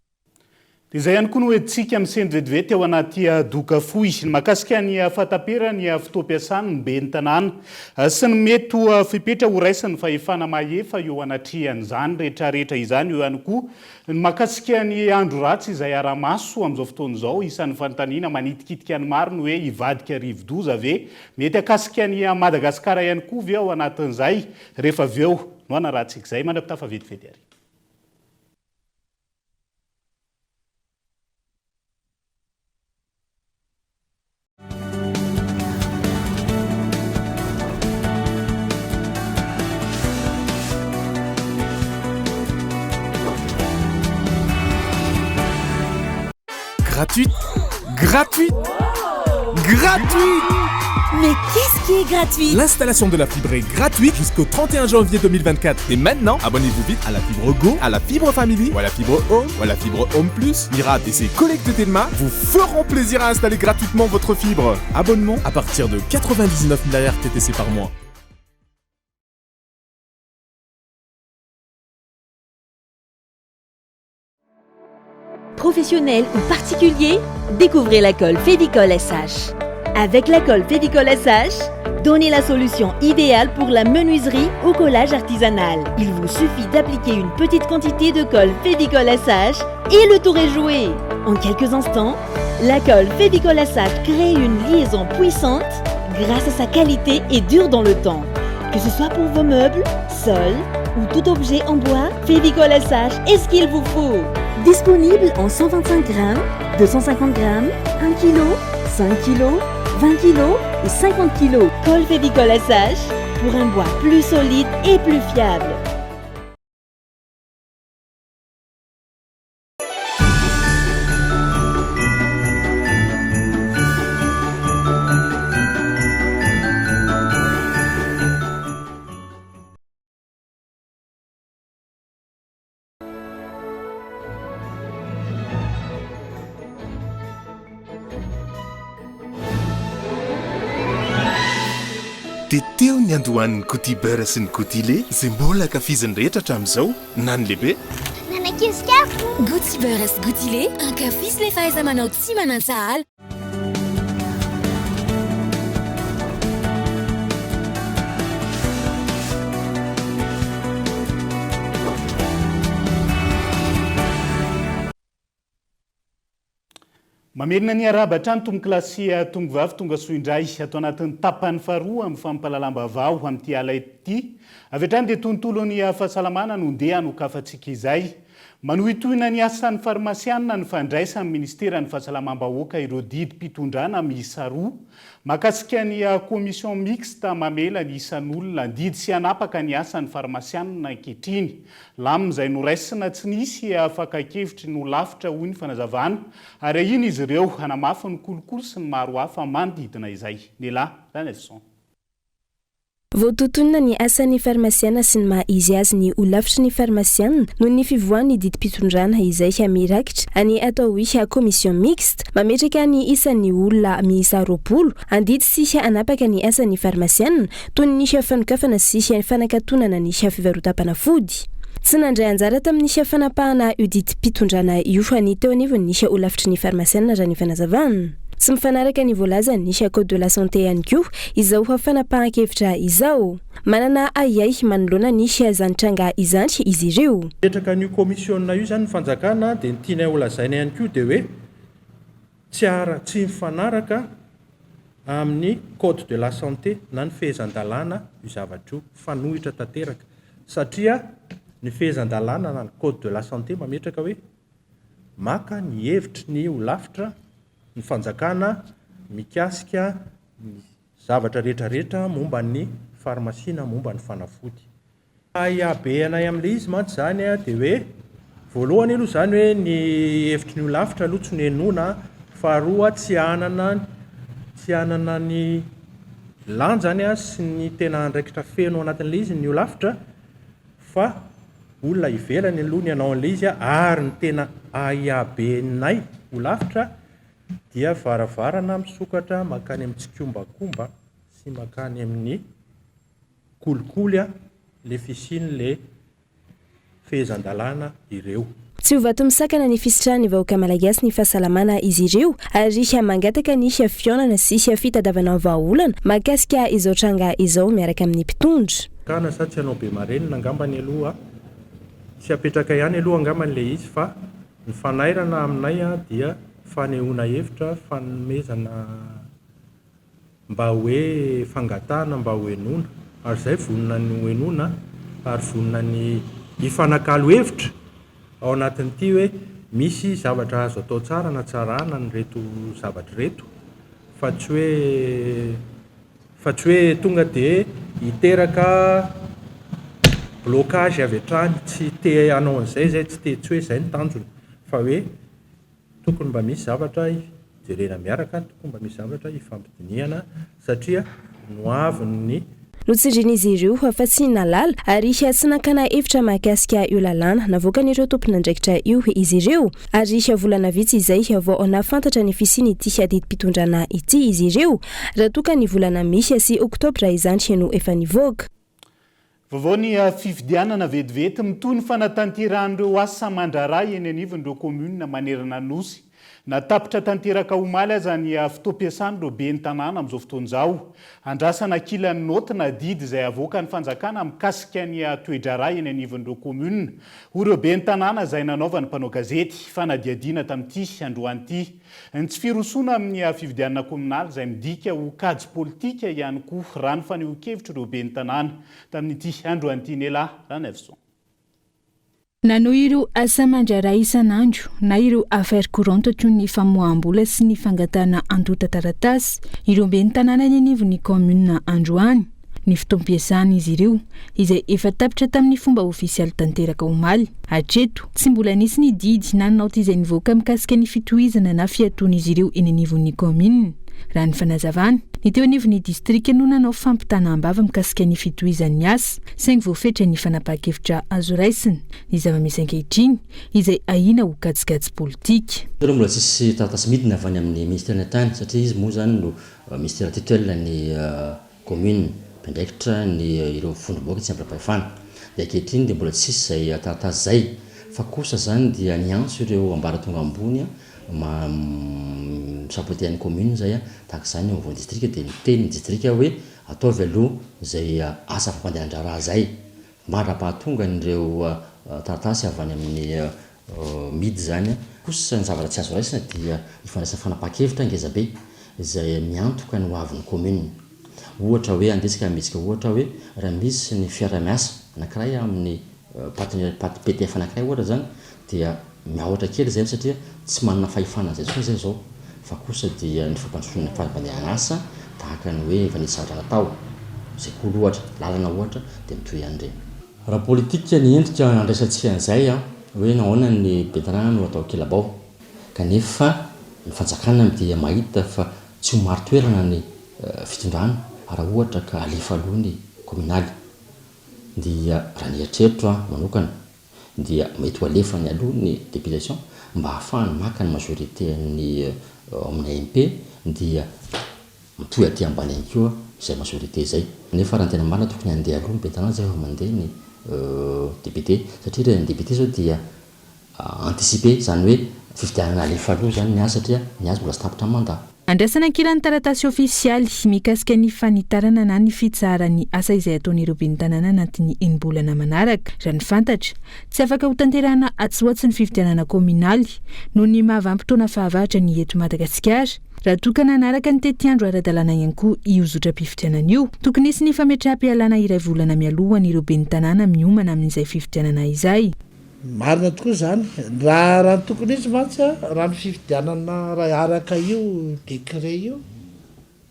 Dia izay ihany koa no hoentsika amin'ny seny vetivety ao anaty doka fohy. Ny mahakasika ny fahatapera ny fotoam-piasana ny ben'ny tanàna sy ny mety ho fipetra ho raisan'ny fahefana mahefa eo anatrehan'izany rehetrarehetra izany. Eo ihany koa ny mahakasika ny andro ratsy izay ara-maso amin'izao fotoana izao isan'ny fanontaniana manitikitika ny maro ny hoe hivadika rivo-doza ve mety akasika ny Madagasikara ihany koa ve ao anatin'izay rehefa avy eo no anarahantsika izay mandrapitafa vetivety ary. Gratuite, gratuite, gratuite. Mais qu'est-ce qui est gratuit? L'installation de la fibre est gratuite jusqu'au 31 janvier 2024. Et maintenant, abonnez-vous vite à la fibre Go, à la fibre Family, ou à la fibre Home, ou à la fibre Home Plus. Mira et ses collègues de Telma vous feront plaisir à installer gratuitement votre fibre. Abonnement à partir de 99 MHz TTC par mois. Professionnels ou particuliers, découvrez la colle Févicol SH. Avec la colle Févicol SH, donnez la solution idéale pour la menuiserie au collage artisanal. Il vous suffit d'appliquer une petite quantité de colle Févicol SH et le tour est joué. En quelques instants, la colle Févicol SH crée une liaison puissante grâce à sa qualité et dure dans le temps. Que ce soit pour vos meubles, sols ou tout objet en bois, Févicol SH est ce qu'il vous faut. Disponible en 125 grammes, 250 grammes, 1 kg, 5 kg, 20 kg et 50 kg. Colle Févicol SH pour un bois plus solide et plus fiable. Teteo ny andohan'ny cotibera sy ny cotile izay mbola akafiziny rehetra hatramin'izao na ny lehibe. Gotibera sy gotile ankafisy le fahaiza-manao tsy manantsahala. Mamerina ny araba trano tombo klasy tongo vavy tonga soindray atao anatin'ny tapany faharoa amin'ny fampahalalam-baovao amin'ity ala ity. Avy hatrany dia tontolo ny fahasalamana no ndeha hanokafantsika izay. Manohitohina ny asan'ny farmasiana ny fandraisan'ny ministeran'ny fahasalamam-bahoaka ireo didy mpitondrana miisa roa. Mahakasika ny komision mixte mamela ny isan'olona didy sy hanapaka ny asan'ny farmasiana ankehitriny. Lamin'izay noraisina tsy nisy afaka kevitry no lafitra hoy ny fanazavana ary iny izy ireo hanamafy ny kolokolo sy ny maro hafa manodidina izay. Nela Ranelson. Voatotonina ny asan'ny farmasiana sy ny maha izy azy ny olafitry ny farmasiana noho ny fivoahan'ny didim-pitondrana izay mirakitra any atao hoe komision mixte mametraka ny isan'ny olona miisa 20 andidy sy hanapaka ny asan'ny farmasiana toy ny fanokafana sy fanakatonana ny fivarotam-panafody. Tsy nandray anjara tamin'ny fanapahana io didim-pitondrana io ny teo anivony ny olafitry ny farmasiana raha ny fanazavana. Tsy mifanaraka ny voalazany ny code de la santé ihany koa izao fanapahan-kevitra izao. Manana ayay manoloana ny zanitranga izany izy ireo. Petraka ny komisiona io zany ny fanjakana dia ny tianay ho lazaina ihany koa dia hoe tsy mifanaraka amin'ny code de la santé na ny fehezan-dalàna io zavatra io fanohitra tanteraka satria ny fehezan-dalàna na ny code de la santé mametraka hoe maka ny hevitry ny olafitra ny fanjakana mikasika ny zavatra rehetrarehetra momba ny farmasiana momba ny fanafody. Be anay amin'ilay izy mantsy zany dia hoe voalohany aloha zany hoe ny hevitry ny olafitra aloha tsy nenoina faharoa tsy hanana ny lanjany sy ny tena andraikitra feno anatin'ilay izy ny olafitra fa olona ivelany aloha ny anao an'ilay izy ary ny tena be-nay olafitra dia varavarana misokatra makany amin'ny tsikombakomba sy makany amin'ny kolikoly le fisiny le fehezan-dalàna ireo. Tsy ho vato misakana ny fisitrahany vahoaka malagasy ny fahasalamana izy ireo ary mangataka ny fiaonana sy fitadiavana vahaolana mahakasika izao tranga izao miaraka amin'ny mpitondra. Kana sa tsy anao be marenina angambany aloha tsy apetraka ihany aloha angambany le izy fa ny fanairana aminay dia fanehoana hevitra fanomezana mba hoe fangatana mba ho enona ary izay vonona ny ho enona ary vonona ny hifanakalo hevitra ao anatin'ity hoe misy zavatra azo atao tsara na tsarana ny reto zavatra reto fa tsy hoe tonga dia hiteraka blocage avy hatrany tsy te hanao an'izay zay tsy hoe izay ny tanjony fa hoe tokony mba misy zavatra jerena miaraka toko mba misy zavatra ifampidiniana satria noaviny notsindrin'izy ireo fa tsy nalala ary tsy nakana hevitra mahakasika io lalàna navoakan'ireo tompon'andraikitra io izy ireo ary volana vitsy izay vao nafantatra ny fisiny ity didim-pitondrana ity izy ireo raha toka ny volana misy sy oktobra izany no efa nivoaka. Vaovao ny fifidianana vetivety mitoy ny fanatanteran'ireo asa mandraray eny anivon'ireo komuna manerana nosy. Natapitra tanteraka omaly aza ny fotoam-piasan'ireo ben'ny tanàna amin'izao fotoan'izao. Andrasana kilan'ny nota na didy izay avoaka ny fanjakana mikasika ny toe-draray eny anivon'ireo komuna. Ho ireo ben'ny tanàna izay nanaova ny mpanao gazety fanadiadiana tamin'ity androany ity. Ny tsy firosona amin'ny fifidianana kominaly izay midika ho kajy politika ihany koa raha ny faneho-kevitra ireo ben'ny tanàna tamin'ity androany ity nelahy Ranevson. Nano ireo asa mandraray isan'andro na ireo affaire courante toy ny famoaham-bola sy ny fangatana andota taratasy ireo ben'ny tanàna ny anivon'ny komuna androany. Ny fotoam-piasana izy ireo izay efa tapitra tamin'ny fomba ofisialy tanteraka omaly. Hatreto tsy mbola nisy ny didy na naoty izay nivoaka mikasika ny fitohizana na fiatoan'izy ireo eny anivon'ny komuna. Raha ny fanazavana, ny teo anivon'ny distrika no nanao fampitanam-bava mikasika ny fitohizan'ny asa saingy voafetra ny fanapahan-kevitra azo raisina ny zava-misy ankehitriny izay ahina ho kajikajy politika. Tena mbola tsisy taratasy midina avy any amin'ny ministère-ny tany satria izy moa zany no ministère tituel ny commune mpandraikitra ny ireo fondrom-boaka tsy ampirapahefana. Dia ankehitriny dia mbola tsisy zay taratasy zay fa kosa zany dia niantso ireo ambaratonga ambony sapotean'ny commune zay tahaka izany ao distrika dia miteny ny distrika hoe ataovy aloha zay asa fampandehan-draharaha zay mandra-pahatonga n'ireo taratasy avy any amin'ny midy zany. Kosa ny zavatra tsy azo raisina dia ifandraisana fanapahan-kevitra ngezabe izay miantoka ny hoavin'ny commune. Ohatra hoe andesika mihetsika ohatra hoe raha misy ny fiara-miasa anankiray amin'ny paty PTF anankiray ohatra zany dia miahotra kely zay satria tsy manana fahefana zay tsony zay zao fa kosa dia ny fampandehanana asa tahaka ny hoe efa nisy zavatra natao zay koa ohatra lalana ohatra dia mitohy an'ireny. Raha politika ny endrika andraisantsika an'izay hoe nahoana ny ben'ny tanàna no atao kilabao kanefa ny fanjakana dia mahita fa tsy ho maro toerana ny fitondrana raha ohatra ka alefa aloha ny kominaly. Dia raha ny eritreritro manokana dia mety ho alefa ny aloha ny députation mba hahafahany maka ny majorité ny amin'ny MP dia mitohy aty ambany ihany koa izay majorité zay. Nefa raha tena marina tokony handeha aloha ny ben'ny tanàna zay mandeha ny député satria raha ny député zao dia anticiper zany hoe fifidianana alefa aloha zany ny asa satria ny azy mbola sy tapitra mandat. Andrasana kilan'ny taratasy ofisialy mikasika ny fanitarana na ny fitsarany asa izay ataon'ireo ben'ny tanàna anatin'ny enim-bolana manaraka. Raha ny fantatra, tsy afaka ho tanterana atsoatsy ny fifidianana kominaly noho ny mahavampotoana fahavaratra ny eto Madagasikara. Raha tokana anaraka ny tetiandro ara-dalàna ihany koa io zotra-pifidianana io, tokony nisy ny fametraha-pialana iray volana mialoha n'ireo ben'ny tanàna miomana amin'izay fifidianana izay. Marina tokoa zany raha tokony izy mantsy raha ny fifidianana raha araka io décret io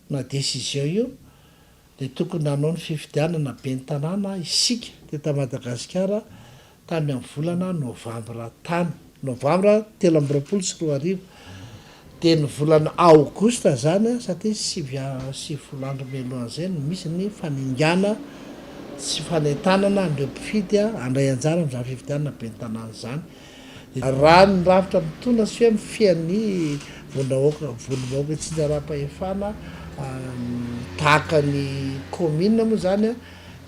na décision io dia tokony nanao ny fifidianana ben'ny tanàna isika teto Madagasikara tamy amin'ny volana novambra tany novambra 3 sy 4 arivo dia ny volana aogosta zany satria 7 andro melohan'izay no misy ny faningana sy fanentanana andreo mpifidy andray anjara amin'izany fifidianana ben'ny tanàna zany. Raha ny rafitra mitona sy hoe mifian'ny volom-bahoaka tsy nara-pahefana tahaka ny commune moa zany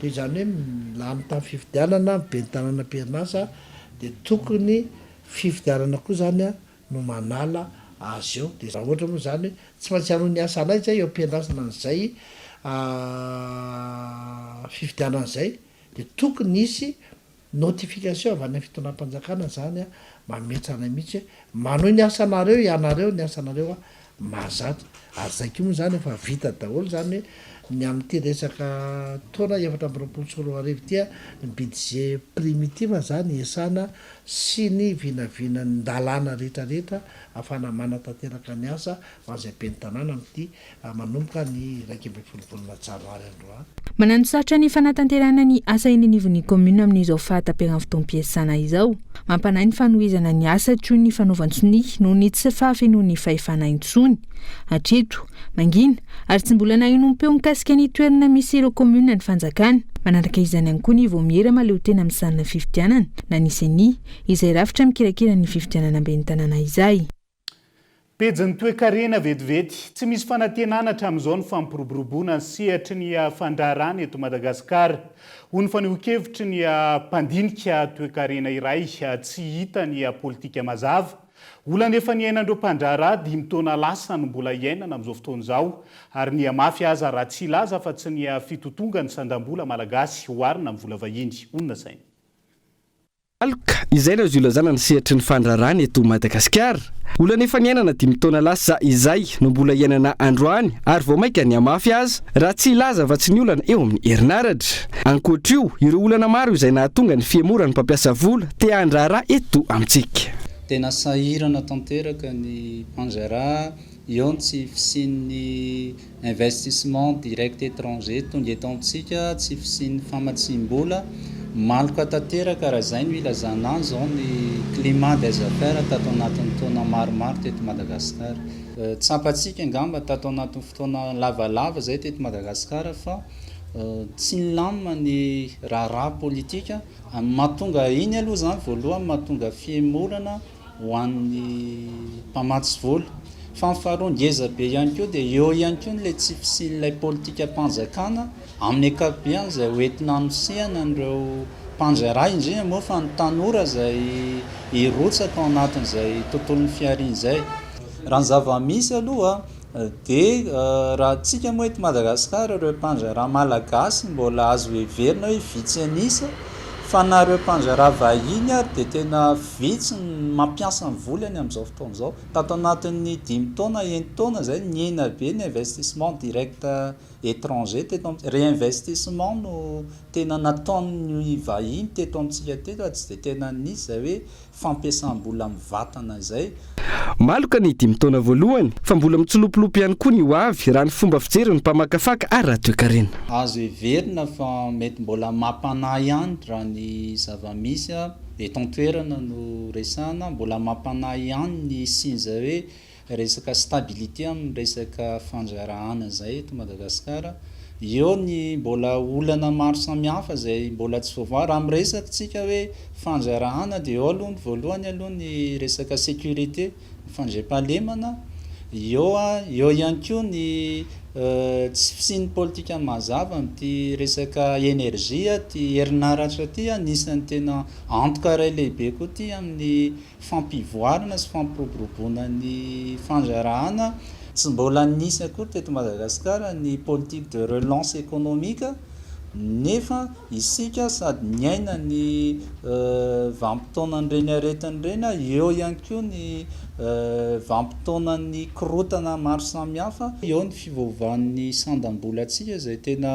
dia zany hoe lany tamin'ny fifidianana ben'ny tanàna am-perinasa dia tokony fifidianana koa zany no manala azy eo. Dia raha ohatra moa zany tsy maintsy hanao ny asa anay zay eo am-piandrasana an'izay fifidianana zay dia tokony isy notification avy any fitonam-panjakana zany mametsanay mihitsy manao ny asanareo ianareo ny asanareo mahazatra ary zay koa moa zany efa vita daholo zany ny amin'ity resaka taona 2024 ity ny budget primitive zany esana sy ny vinavina ny dalàna rehetrarehetra ahafana manatanteraka ny asa azay ben'ny tanàna amin'ity manomboka ny 12 volana janoary androany. Manano sarotra ny fanatanterana ny asa eny anivon'ny komuna amin'izao fahatam-piarana fotoam-piasana izao mampanahy ny fanohizana ny asa tro ny fanaovan-tsony noho ny tsy fahafenoa ny fahefanaintsony. Hatreto mangina ary tsy mbola nahinom-peo mikasika ny toerana misy ireo komuna ny fanjakana. Manaraka izany ihany koa ny voamierama maleo tena misanina fifidianana na niseny izay rafitra mikirakira ny fifidianana ambeny tanàna izay. Pejin'ny toe-karena vetivety tsy misy fanantenana hatramin'izao ny fampiroboroboana ny sehatry ny fandraharana eto Madagasikara. Ho ny faneho-kevitry ny mpandinika toe-karena iray tsy hita ny politika mazava. Olana efa niainandreo mpandraharaha 5 taona lasa no mbola iainana amin'izao fotoana izao ary ny mafy aza raha tsy ilaza fa tsy ny fitotonga ny sandam-bola malagasy hoarina amin'ny vola vahiny. Onona saina. Alka izay no azo ilazana ny sehatry ny fandraharana eto Madagasikara. Olana efa niainana 5 taona lasa izay no mbola iainana androany ary vao maika ny amafy aza raha tsy ilaza fa tsy ny olana eo amin'ny herinaratra. Ankoatr'io ireo olana maro izay nahatonga ny fiemora ny mpampiasa vola te handraharaha eto amintsika. Tena sahirana tanteraka ny mpandraharaha eo tsy fisian'ny investissement direct étranger tonga eto amintsika, tsy fisian'ny famatsim-bola. Maloka tanteraka raha zay no ilazana azy zao ny climat des affaires tato anatin'ny taona maromaro teto Madagasikara. Tsapantsika angamba tato anatin'ny fotoana lavalava zay teto Madagasikara fa tsy nilamina ny raharaha politika mahatonga iny aloha zany voalohany mahatonga fiemorana ho an'ny mpamatsy vola. Fa faharoa ngeza be ihany koa dia eo ihany koa n'ilay tsy fisian'ilay politika mpanjakana amin'ny ankapobeny izay hoentina hanosehana an'ireo mpandraharaha indrindra moa fa ny tanora izay hirotsaka ao anatin'izay tontolon'ny fiariana izay. Raha ny zava-misy aloha dia raha tsika moa eto Madagasikara ireo mpandraharaha malagasy mbola azo heverina hoe vitsy anisa fa nareo mpandraharaha vahiny ary dia tena vitsy mampiasa ny volany amin'izao fotoana izao. Tato anatin'ny 5 taona 1 taona izay niaina be ny investissement direct étranger teto réinvestissement no tena nataon'ny vahiny teto amintsika teto tsy dia tena nisy izay hoe fampiasam-bola mivatana izay. Maloka ny 5 taona voalohany fa mbola mitsolopolopy ihany koa ny hoavy raha ny fomba fijery ny mpamakafaka ary raha toe-karena. Azo heverina fa mety mbola mampanahy ihany raha ny zava-misy eto an-toerana no resahana mbola mampanahy ihany ny sinja hoe resaka stabilité amin'ny resaka fandraharahana izay eto Madagasikara. Eo ny mbola olana maro samihafa izay mbola tsy voavaha raha miresaka tsika hoe fandraharahana dia eo aloha ny voalohany aloha ny resaka sécurité fandriam-pahalemana. Eo ihany koa ny tsy fisian'ny politika mazava amin'ity resaka énergie ty herinaratra ty anisan'ny tena antoka iray lehibe koa ty amin'ny fampivoarana sy fampiroboroboana ny fandraharahana. Tsy mbola nisy akory teto Madagasikara ny politique de relance économique nefa isika sady niaina ny vampitaonan'ireny aretin'ireny eo ihany koa ny vampitaonan'ny korotana maro samihafa. Eo ny fivavahan'ny sandam-bola atsika izay tena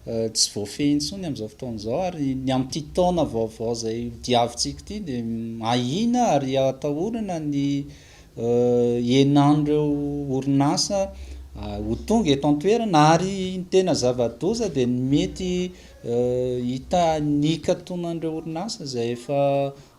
tsy voafehy intsony amin'izao fotoana izao ary ny amin'ity taona vaovao izay diavintsika ity dia mahina ary atahorana ny ienan'ireo orinasa ho tonga eto an-toerana ary tena zava-doza dia ny mety hita nikatonan'ireo orinasa izay efa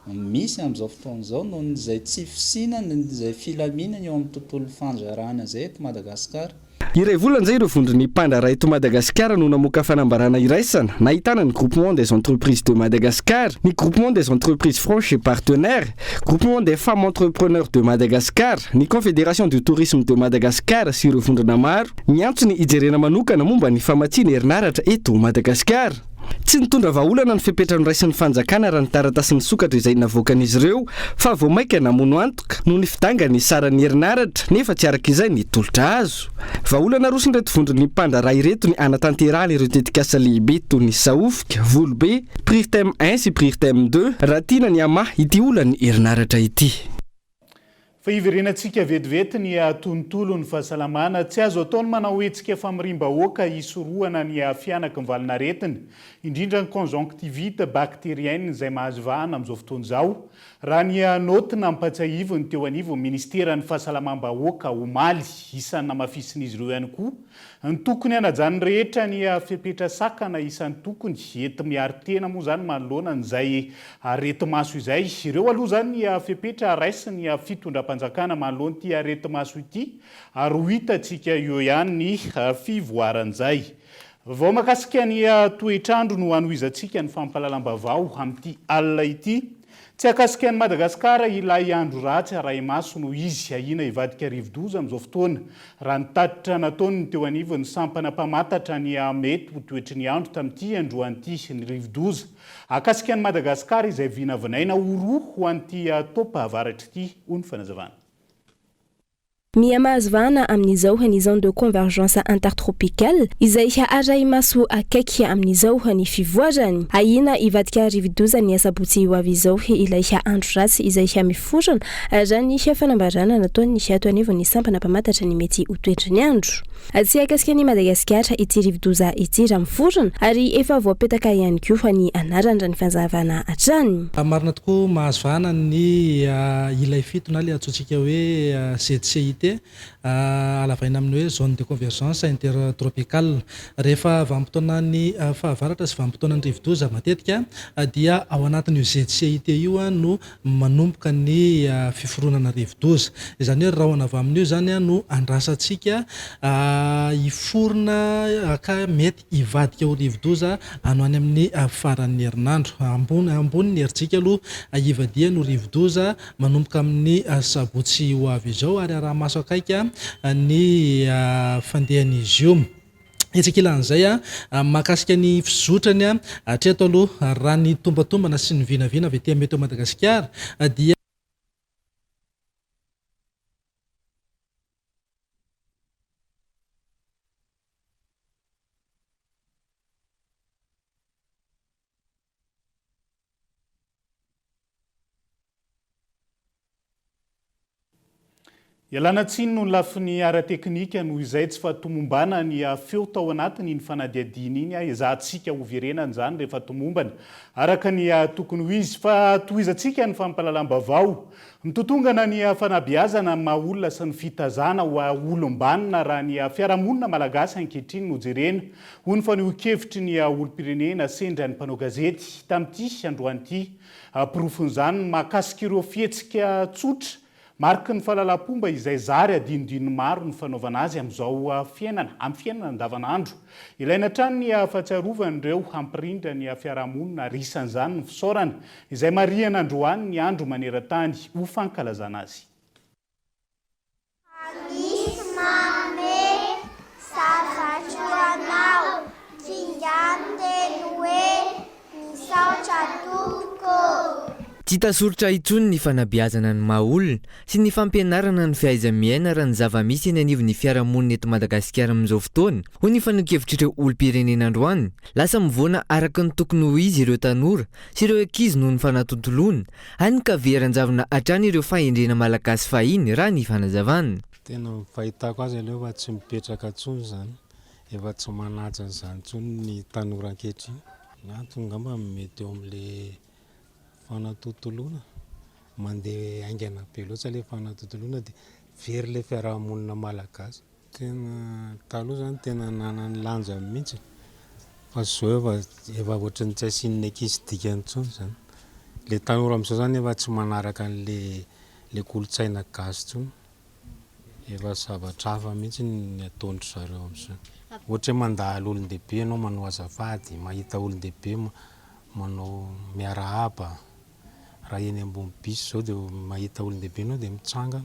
misy amin'izao fotoana izao noho izay tsy fisinana izay filaminana eo amin'ny tontolon'ny fandraharahana izay eto Madagasikara. Iray volana izay ireo vondron'ny mpandraharaha eto Madagasikara no namoaka fanambarana iraisana nahitana ny groupement des entreprises de Madagascar, ny groupement des entreprises franches et partenaires, groupement des femmes entrepreneurs de Madagascar, ny confédération du tourisme de Madagascar sy ireo vondrona maro niantsony hijerena manokana momba ny famatsiana herinaratra eto Madagasikara. Tsy nitondra vahaolana ny fipetrany raisin'ny fanjakana raha ny taratasin'ny sokatra izay navoakan'izy ireo fa vao maika namono antoka no ny fidangany saran'ny herinaratra nefa tsy araka izay ny tolotra azo. Vahaolana roa sy ireto vondron'ny mpandraharaha ireto ny anatanterahana ireo tetikasa lehibe toy ny saofika, volobe, prirtème 1 sy prirtème 2 raha tiana ny amahy ity olany herinaratra ity. fa iverenantsika vetivety ny tontolo ny fahasalamana tsy azo ataony manao hetsika famirim-bahoaka isorohana ny fianaky ny valinaretina indrindra ny conjonctivite bactérienne izay mahazo vahana amin'izao fotoana izao raha ny notina mipatsahivony teo anivo ministera ny fahasalamam-bahoaka omaly isan'ny namafisin'izy ireo ihany koa ny tokony hanajany rehetra ny fepetra sakana isan'ny tokony ety miary tena moa zany manoloana n'izay areti-maso izay ireo aloha zany ny fepetra raisy ny fitondram-panjakana manoloana ity areti-maso ity ary ho hitantsika eo ihany ny fivoaran'izay vao makasika ny toetrandro no hanohizantsika ny fampahalalam-baovao amin'ity alina ity tsy akasika ny Madagasikara ilay andro ratsy aray maso no izy ahina ivadika rivodoza amin'izao fotoana raha nitatitra nataony teo anivony sampana mpamatatra ny mety ho toetry ny andro tamin'ity androan'ity ny rivodoza akasika ny Madagasikara izay vinavinaina oroa ho an'ity topa-avaratra ity ho ny fanazavana. Miamahazo vahana amin'izao ny zone de convergence intertropicale izay aray maso akaiky amin'izao ny fivoarany ahina ivadika rivodoza ny asabotsy ho avy izao ilay andro ratsy izay miforana raha ny fanambarana nataony ny ato anivo ny sampana mpamatatra ny mety ho toetry ny andro tsy akasika ny Madagasikara ity rivodoza ity raha miforana ary efa voapetaka ihany koa ny anarana ny fanzavana hatrany marina tokoa mahazo vahana ny ilay fito na le atsotsika hoe CDCIT alavaina amin'ny hoe zone de convergence intertropicale rehefa vampotona ny fahavaratra sy vampotona ny rivodoza matetika dia ao anatin'io CDCIT io no manomboka ny fiforonana rivodoza izany hoe rahona avy amin'io zany no andrasantsika iforona ka mety ivadika ho rivodoza ano any amin'ny faran'ny herinandro ambony ny herintsika aloha ivadia no rivodoza manomboka amin'ny sabotsy ho avy izao ary raha maso akaika ny fandehan'izy io etsika ilan'izay makasika ny fizotrany hatreto aloha raha ny tombatombana sy ny vinavina avy ety mety ao Madagasikara dia Ialana tsiny no lafin'ny ara-teknika noho izay tsy fahatomombana ny feo tao anatiny ny fanadiadina iny ezahantsika ho verenana izany rehefa tomombana araka ny tokony ho izy fa tohizantsika ny fampahalalam-baovao mitotongana ny fanabeazana ny maha-olona sy ny fitazana ho olom-banina raha ny fiarahamonina malagasy ankehitriny no jerena ho ny faneho-kevitry ny olom-pirenena sendra ny mpanao gazety tamin'ity androan'ity pirofon'izany mahakasika ireo fihetsika tsotra mariky ny fahalalam-pomba izay zary adinodino maro ny fanaovana azy amin'izao fiainana amin'ny fiainana andavanandro ilaina hatrany ny fahatsiarovana ireo hampirindra ny fiarahamonina risan'izany ny fisaorana izay marihana androany ny andro maneran-tany ho fankalazana azy. Tsy tasorotra intsony ny fanabeazana ny maha-olona sy ny fampianarana ny fihaiza-miaina raha ny zava-misy eny anivon'ny fiarahamonina eto Madagasikara amin'izao fotoana ho ny faneho-kevitrireo olom-pirenena androany lasa mivoana araka ny tokony ho izy ireo tanora sy ireo ankizy noho ny fanatontoloana hany ka veran-javona hatrany ireo fahendrena malagasy fahiny raha ny fanazavana. Tena fahitako azy aloha efa tsy mipetraka intsony zany efa tsy manaja an'izany intsony ny tanora ankehitriny na tonga mba mety eo amin'ilay fanatontoloana mandeha aingana be loatra ilay fanatontoloana dia very ilay fiarahamonina malagasy tena taloha zany tena nanany lanja mihitsy fa zao efa ohatran'ny tsy asian'ny ankizy dika intsony zany ilay tanora amin'izao zany efa tsy manaraka an'ilay kolotsaina gasy intsony efa zavatra hafa mihitsy ny ataondry zareo amin'izao ohatra hoe mandahalo olon-dehibe ianao manao azafady mahita olon-dehibe manao miarahaba raha eny ambony bus zao dia mahita olon-dehibe anao dia mitsanga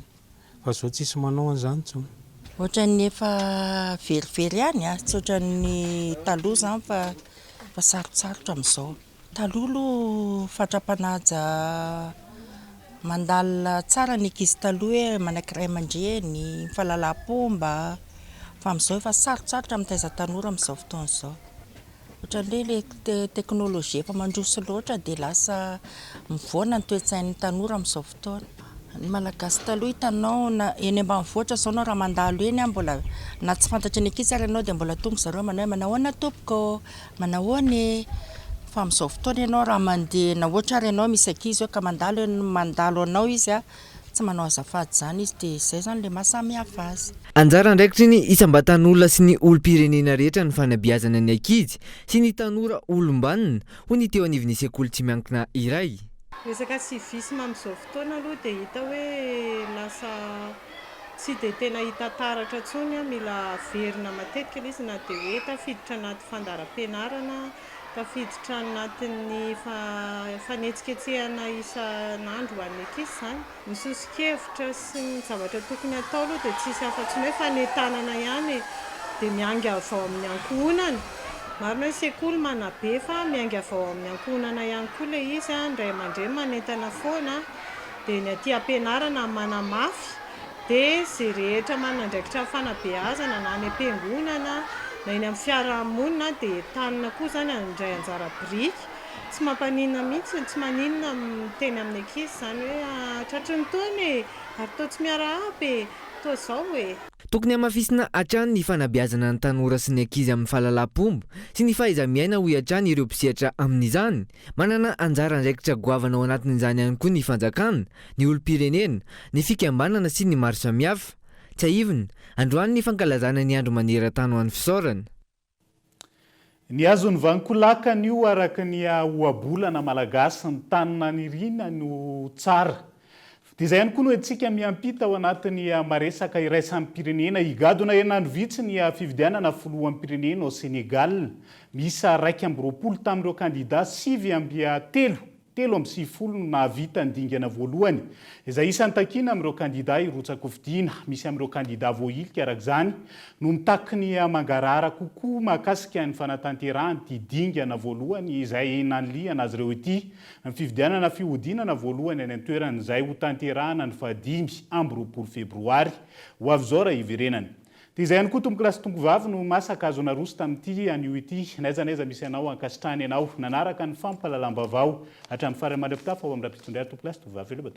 fa zao tsisy manao an'izany intsony ohatran'ny efa verivery ihany tsy ohatran'ny taloha zany fa sarotsarotra amin'izao taloha aloha fatra-panaja mandalina tsara ny ankizy taloha hoe manankiray aman-dreny fahalalam-pomba fa amin'izao efa sarotsarotra mitaiza tanora amin'izao fotoana izao ohatran'ilay ilay teknôlôjia efa mandroso loatra dia lasa mivoana ny toe-tsain'ny tanora amin'izao fotoana. ny malagasy taloha hitanao na eny ambanivohitra zao anao raha mandalo eny mbola na tsy fantatry ny ankizy ary ianao dia mbola tonga zareo manao hoe manahoana tompoko manahoany fa amin'izao fotoana ianao raha mandeha na ohatra ary ianao misy ankizy hoe ka mandalo anao izy a tsy manao azafady zany izy dia izay zany le mahasamy hafa azy. Anjara ndraikitra ny isam-batan'olona sy ny olom-pirenena rehetra ny fanabeazana ny ankizy sy ny tanora olombanina ho ny teo anivon'ny sekoly tsy miankina iray. Resaka civisme amin'izao fotoana aloha dia hita hoe lasa tsy dia tena hita taratra intsony mila verina matetika ilay izy na dia hoe tafiditra anaty fandaharam-pianarana, tafiditra anatin'ny fanetsiketsehana isan'andro ho an'ny ankizy izany. Ny sosikevitra sy ny zavatra tokony atao aloha dia tsisy afa-tsy ny hoe fanetanana ihany dia mianga avao amin'ny ankohonana. Marina hoe sekoly manabe fa mianga avao amin'ny ankohonana ihany koa ilay izy ndray aman-dreny manentana foana dia ny aty ampianarana manamafy dia izay rehetra manandraikitra fanabeazana na any am-piangonana na eny amin'ny fiarahamonina dia tanina koa zany andray anjara biriky. Tsy mampaninona mihitsy, tsy maninona teny amin'ny ankizy zany hoe tratry ny taona ary toa tsy miarahaba toa izao e. Tokony hamafisina hatrany ny fanabeazana ny tanora sy ny ankizy amin'ny fahalalam-pomba sy ny fahaiza-miaina ho hatrany ireo mpisehatra amin'izany. Manana anjara andraikitra goavana ao anatin'izany ihany koa ny fanjakana, ny olom-pirenena, ny fikambanana sy ny maro samihafa. Tsy aivina, androany ny fankalazana ny andro maneran-tany ho an'ny fisaorana. Ny azon'ny vankolakany io araka ny ohabolana malagasy ny tanina nirina no tsara. Dia izay ihany koa no antsika miampita ao anatin'ny maresaka iraisan'ny pirenena higadona henany vitsy ny fifidianana filohan'ny pirenena ao Senegal. Misa 220 tamin'ireo kandida 7 amby 10 no nahavita ny dingana voalohany. Izay isan'ny takiana amin'ireo kandida irotsaka fidiana. Misy amin'ireo kandida voailika araka izany no mitaky ny mangarara kokoa mahakasika ny fanatanterahany ity dingana voalohany izay nanliana azy ireo ity. Ny fifidianana fihodinana voalohany any an-toeran'izay ho tanterahana ny 5 febroary ho avy izao raha iverenany. Dia izay ihany koa tomboky lasy tongo vavy no masaka azo naroso tamin'ity anio ity. Naiza misy anao ankasitrahany ianao nanaraka ny fampahalalam-baovao hatramin'ny farany mandram-pitafa ao amin'ny raha-pitondray tomboky lasy tongo vavy elo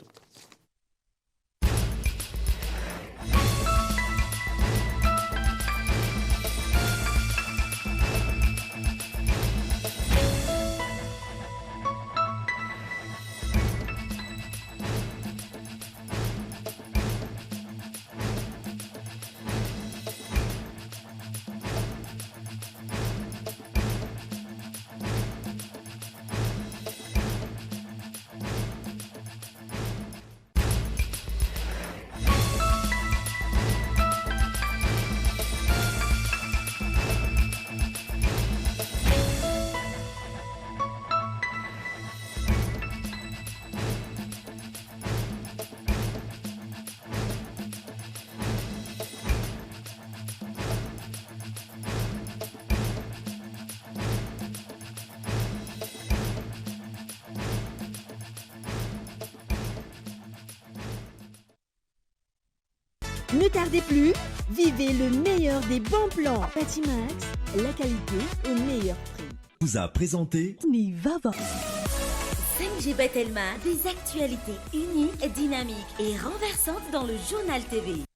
Ne tardez plus, vivez le meilleur des bons plans. Patimax, la qualité au meilleur prix. Vous a présenté Vaovao. 5G Batelma, des actualités unies, dynamiques et renversantes dans le journal TV.